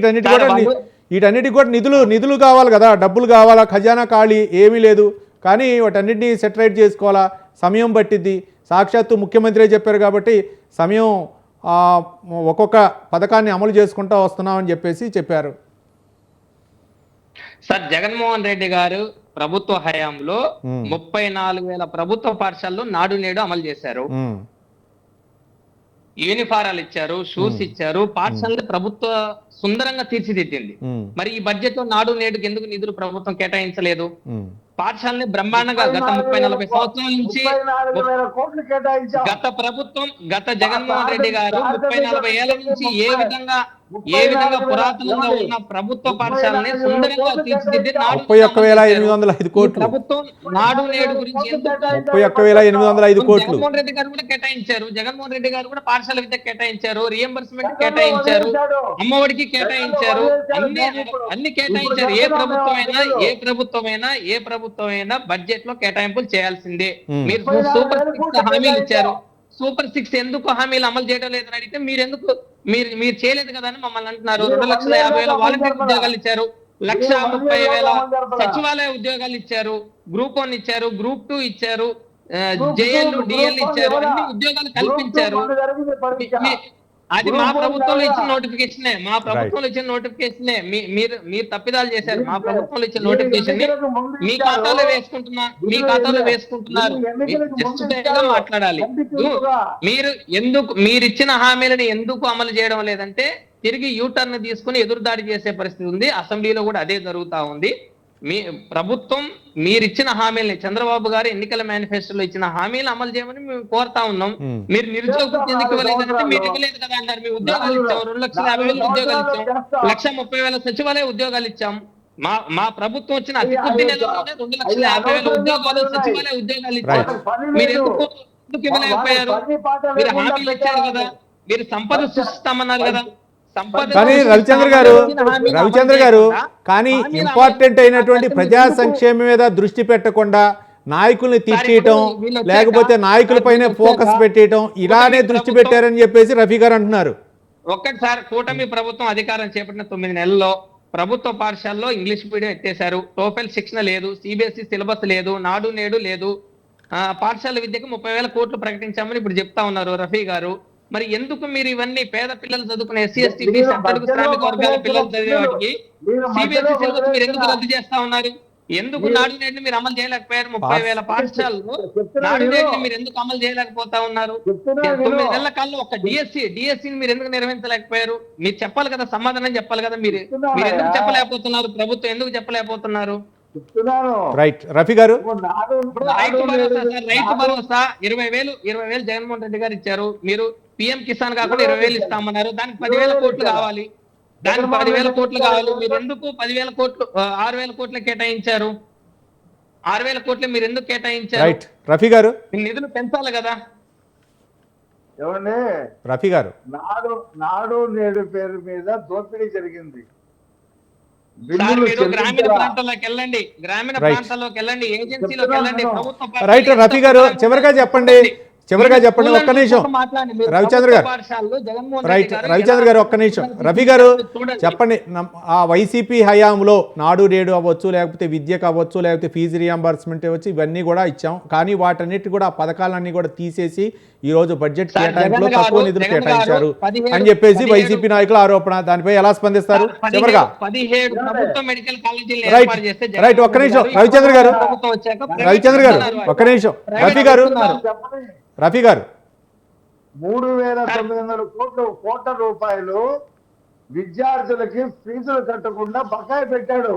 S1: వీటన్నిటికి కూడా నిధులు కావాలి కదా, డబ్బులు కావాలా, ఖజానా ఖాళీ ఏమీ లేదు. కానీ వాటన్నిటిని సెటరైట్ చేసుకోవాలా, సమయం పట్టిద్ది. సాక్షాత్తు ముఖ్యమంత్రి చెప్పారు కాబట్టి సమయం ఒక్కొక్క పథకాన్ని అమలు చేసుకుంటూ వస్తున్నామని చెప్పారు.
S4: సార్ జగన్మోహన్ రెడ్డి గారు ప్రభుత్వ హయాంలో 34,000 ప్రభుత్వ పాఠశాలలో నాడు నేడు అమలు చేశారు. యూనిఫారాలు ఇచ్చారు, షూస్ ఇచ్చారు, పాఠశాలని ప్రభుత్వ సుందరంగా తీర్చిదిద్దింది. మరి ఈ బడ్జెట్ లో నాడు నేడుకి ఎందుకు నిధులు ప్రభుత్వం కేటాయించలేదు? పాఠశాలని బ్రహ్మాండంగా గత 30-40 సంవత్సరాల నుంచి గత ప్రభుత్వం, గత జగన్మోహన్ రెడ్డి గారు 30-40 ఏళ్ల నుంచి ఏ విధంగా పురాతనంగా ఉన్న ప్రభుత్వ పాఠశాలని సుందరంగా తీర్చిదిద్ది
S1: 31,805 కోట్లు
S4: ప్రభుత్వం నాడు నేడు గురించి
S1: 31,805 కోట్లు
S4: జగన్మోహన్ రెడ్డి గారు కూడా కేటాయించారు. జగన్మోహన్ రెడ్డి గారు కూడా పాఠశాల విద్య కేటాయించారు, రియంబర్స్మెంట్ కేటాయించారు, అమ్మఒడికి కేటాయించారు, అన్ని కేటాయించారు. ఏ ప్రభుత్వమైనా బడ్జెట్ లో కేటాయింపులు చేయాల్సిందే. మీరు సూపర్ 6 హామీలు ఇచ్చారు. సూపర్ 6 ఎందుకు హామీలు అమలు చేయడం లేదని అడిగితే మీరు చేయలేదు కదా అని మమ్మల్ని అంటున్నారు. 2,50,000 వాలంటీర్ ఉద్యోగాలు ఇచ్చారు, 1,30,000 సచివాలయ ఉద్యోగాలు ఇచ్చారు, గ్రూప్ 1 ఇచ్చారు, గ్రూప్ 2 ఇచ్చారు, జేఎల్ డిఎల్ ఇచ్చారు, అన్ని ఉద్యోగాలు కల్పించారు. అది మా ప్రభుత్వంలో ఇచ్చిన నోటిఫికేషనే, మీరు తప్పిదాలు చేశారు. మా ప్రభుత్వంలో ఇచ్చిన నోటిఫికేషన్ మీ ఖాతాలో వేసుకుంటున్నారు. జస్ట్ మాట్లాడాలి. మీరు ఇచ్చిన హామీలను ఎందుకు అమలు చేయడం లేదంటే తిరిగి యూటర్న్ తీసుకుని ఎదురుదాడి చేసే పరిస్థితి ఉంది. అసెంబ్లీలో కూడా అదే జరుగుతా ఉంది. మీ ప్రభుత్వం మీరిచ్చిన హామీలని, చంద్రబాబు గారు ఎన్నికల మేనిఫెస్టోలో ఇచ్చిన హామీలు అమలు చేయమని మేము కోరుతా ఉన్నాం. మీరు నిరుద్యోగ ఎందుకు ఇవ్వలేదంటే మీరు ఇవ్వలేదు కదా అన్నారు. మీ ఉద్యోగాలు ఇచ్చాం, 2,50,000 ఉద్యోగాలు ఇచ్చాం, 1,30,000 సచివాలయ ఉద్యోగాలు ఇచ్చాం. మా ప్రభుత్వం వచ్చిన అతి కొద్ది నెలలోనే 2,50,000 ఉద్యోగాలు, సచివాలయ ఉద్యోగాలు ఇచ్చారు. మీరు ఎందుకు ఇవ్వలేకపోయారు? మీరు హామీలు ఇచ్చారు కదా, మీరు సంపద సృష్టిస్తామన్నారు కదా.
S1: కానీ రవిచంద్ర గారు కానీ ఇంపార్టెంట్ అయినటువంటి ప్రజా సంక్షేమం మీద దృష్టి పెట్టకుండా నాయకుల్ని తిట్టేయటం, లేకపోతే నాయకులపైనే ఫోకస్ పెట్టేయటం, ఇలానే దృష్టి పెట్టారని చెప్పేసి రఫీ గారు అంటున్నారు.
S4: ఒక్కసారి కూటమి ప్రభుత్వం అధికారం చేపట్టిన 9 నెలల్లో ప్రభుత్వ పాఠశాలలో ఇంగ్లీష్ మీడియం ఎత్తేశారు, టోఫెల్ శిక్షణ లేదు, సిబిఎస్ఈ సిలబస్ లేదు, నాడు నేడు లేదు, పాఠశాల విద్యకు 30,000 కోట్లు ప్రకటించామని ఇప్పుడు చెప్తా ఉన్నారు రఫీ గారు. మరి ఎందుకు మీరు ఇవన్నీ పేద పిల్లలు చదువుకునే ఎస్సీ ఎస్టీ బీసీ శ్రామిక వర్గాల పిల్లలు చదివే వాటికి సిబిఎస్ఈ సిలబస్ మీరు ఎందుకు రద్దు చేస్తా ఉన్నారు? ఎందుకు నాడు నేటిని మీరు అమలు చేయలేకపోయారు? 30,000 పాఠశాలలో నాడు నేటిని మీరు ఎందుకు అమలు చేయలేకపోతా ఉన్నారు? 9 నెలల కాలంలో ఒక డిఎస్సిని మీరు ఎందుకు నిర్వహించలేకపోయారు? మీరు చెప్పాలి కదా, సమాధానం చెప్పాలి కదా. మీరు ఎందుకు చెప్పలేకపోతున్నారు? ప్రభుత్వం ఎందుకు చెప్పలేకపోతున్నారు?
S1: రైట్ రఫీ గారు.
S4: రైతు భరోసా 20,000 జగన్మోహన్ రెడ్డి గారు ఇచ్చారు. మీరు పిఎం కిసాన్ కాకుండా 20,000 ఇస్తామన్నారు. దానికి 10,000 కోట్లు కావాలి. మీరు ఎందుకు 10,000 కోట్లు 6,000 కోట్లు కేటాయించారు? 6,000 కోట్లు మీరు ఎందుకు కేటాయించారు?
S1: రైట్ రఫీ గారు,
S4: మీ నిధులు పెంచాలి కదా.
S3: ఏమండి
S1: రఫీ గారు,
S3: నాడు నేడు పేరు మీద దోపిడీ జరిగింది.
S4: సార్ మీరు గ్రామీణ ప్రాంతాల్లోకి వెళ్ళండి, గ్రామీణ
S1: Right.
S4: ప్రాంతాల్లోకి వెళ్ళండి, ఏజెన్సీలోకి వెళ్ళండి, ప్రభుత్వ పాఠశాలలు
S1: రైట్ రఫీ గారు, చివరిగా చెప్పండి ఒక్క నిమిషం. రవిచంద్ర గారు, రైట్ రవిచంద్ర గారు ఒక్క నిమిషం. రఫీ గారు చెప్పండి, ఆ వైసీపీ హయాంలో నాడు నేడు అవ్వచ్చు, లేకపోతే విద్యకు అవ్వచ్చు, లేకపోతే ఫీజు రియంబర్స్మెంట్ అవ్వచ్చు, ఇవన్నీ కూడా ఇచ్చాం. కానీ వాటన్నిటి కూడా పథకాలన్నీ కూడా తీసేసి ఈ రోజు బడ్జెట్ కేటాయింపులో తక్కువ నిధులు కేటాయించారు అని చెప్పేసి వైసీపీ నాయకుల ఆరోపణ. దానిపై ఎలా స్పందిస్తారు? చివరిగా
S4: 17 ప్రభుత్వ మెడికల్ కాలేజీలు
S1: రైట్
S4: ఏర్పాటు చేస్తే
S1: రైట్ ఒక్క నిమిషం రవిచంద్ర గారు, రవిచంద్ర గారు ఒక్క నిమిషం. రఫీ గారు, రఫీ గారు
S3: 3,900 కోట్ల రూపాయలు విద్యార్థులకి ఫీజులు కట్టకుండా బకాయి పెట్టాడు.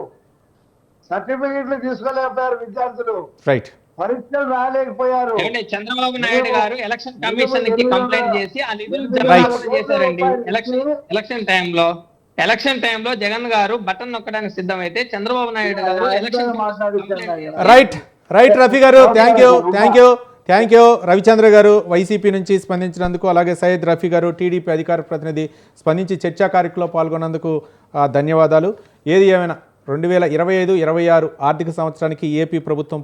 S3: సర్టిఫికెట్లు తీసుకోలేకపోయారు విద్యార్థులు,
S1: రైట్
S3: పరీక్షలు రాలేకపోయారు.
S4: చంద్రబాబు నాయుడు గారు ఎలక్షన్ కమిషన్ కి కంప్లైంట్ చేసి ఆ నిధులు జమ చేశారండి. ఎలక్షన్ టైంలో జగన్ గారు బటన్ నొక్కడానికి సిద్ధమైతే చంద్రబాబు నాయుడు గారు ఎలక్షన్
S1: రైట్ రైట్ రఫీ గారు, థ్యాంక్ యూ రవిచంద్ర గారు వైసీపీ నుంచి స్పందించినందుకు, అలాగే సయ్యద్ రఫీ గారు టీడీపీ అధికార ప్రతినిధి స్పందించి చర్చా కార్యక్రమంలో పాల్గొన్నందుకు ధన్యవాదాలు. ఏది ఏమైనా 2025-26 ఆర్థిక సంవత్సరానికి ఏపీ ప్రభుత్వం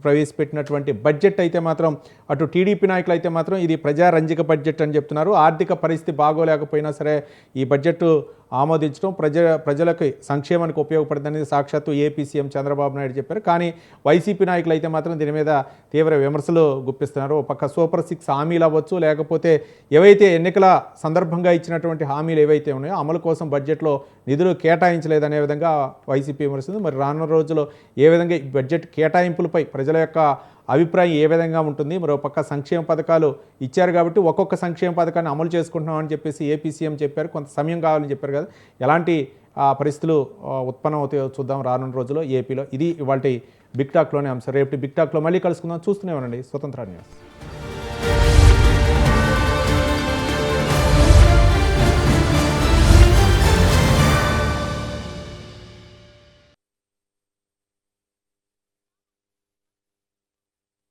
S1: ప్రవేశపెట్టినటువంటి బడ్జెట్ అయితే మాత్రం అటు టీడీపీ నాయకులు అయితే మాత్రం ఇది ప్రజారంజక బడ్జెట్ అని చెప్తున్నారు. ఆర్థిక పరిస్థితి బాగోలేకపోయినా సరే ఈ బడ్జెట్ ఆమోదించడం ప్రజలకు సంక్షేమానికి ఉపయోగపడుతుందని సాక్షాత్తు ఏపీ సీఎం చంద్రబాబు నాయుడు చెప్పారు. కానీ వైసీపీ నాయకులు అయితే మాత్రం దీని మీద తీవ్ర విమర్శలు గుప్పిస్తున్నారు. ఒక పక్క సూపర్ 6 హామీలు అవ్వచ్చు, లేకపోతే ఏవైతే ఎన్నికల సందర్భంగా ఇచ్చినటువంటి హామీలు ఏవైతే ఉన్నాయో అమలు కోసం బడ్జెట్లో నిధులు కేటాయించలేదనే విధంగా వైసీపీ విమర్శింది. మరి రానున్న రోజుల్లో ఏ విధంగా ఈ బడ్జెట్ కేటాయింపులపై ప్రజల యొక్క అభిప్రాయం ఏ విధంగా ఉంటుంది? మరో పక్క సంక్షేమ పథకాలు ఇచ్చారు కాబట్టి ఒక్కొక్క సంక్షేమ పథకాన్ని అమలు చేసుకుంటున్నామని చెప్పేసి ఏపీ సీఎం చెప్పారు. కొంత సమయం కావాలని చెప్పారు కదా, ఎలాంటి పరిస్థితులు ఉత్పన్నం అవుతాయో చూద్దాం రానున్న రోజుల్లో ఏపీలో. ఇది ఇవాళ బిగ్ టాక్లోనే అంశం. రేపు బిగ్ టాక్లో మళ్ళీ కలుసుకుందాం. చూస్తూనే ఉండండి స్వతంత్ర న్యూస్.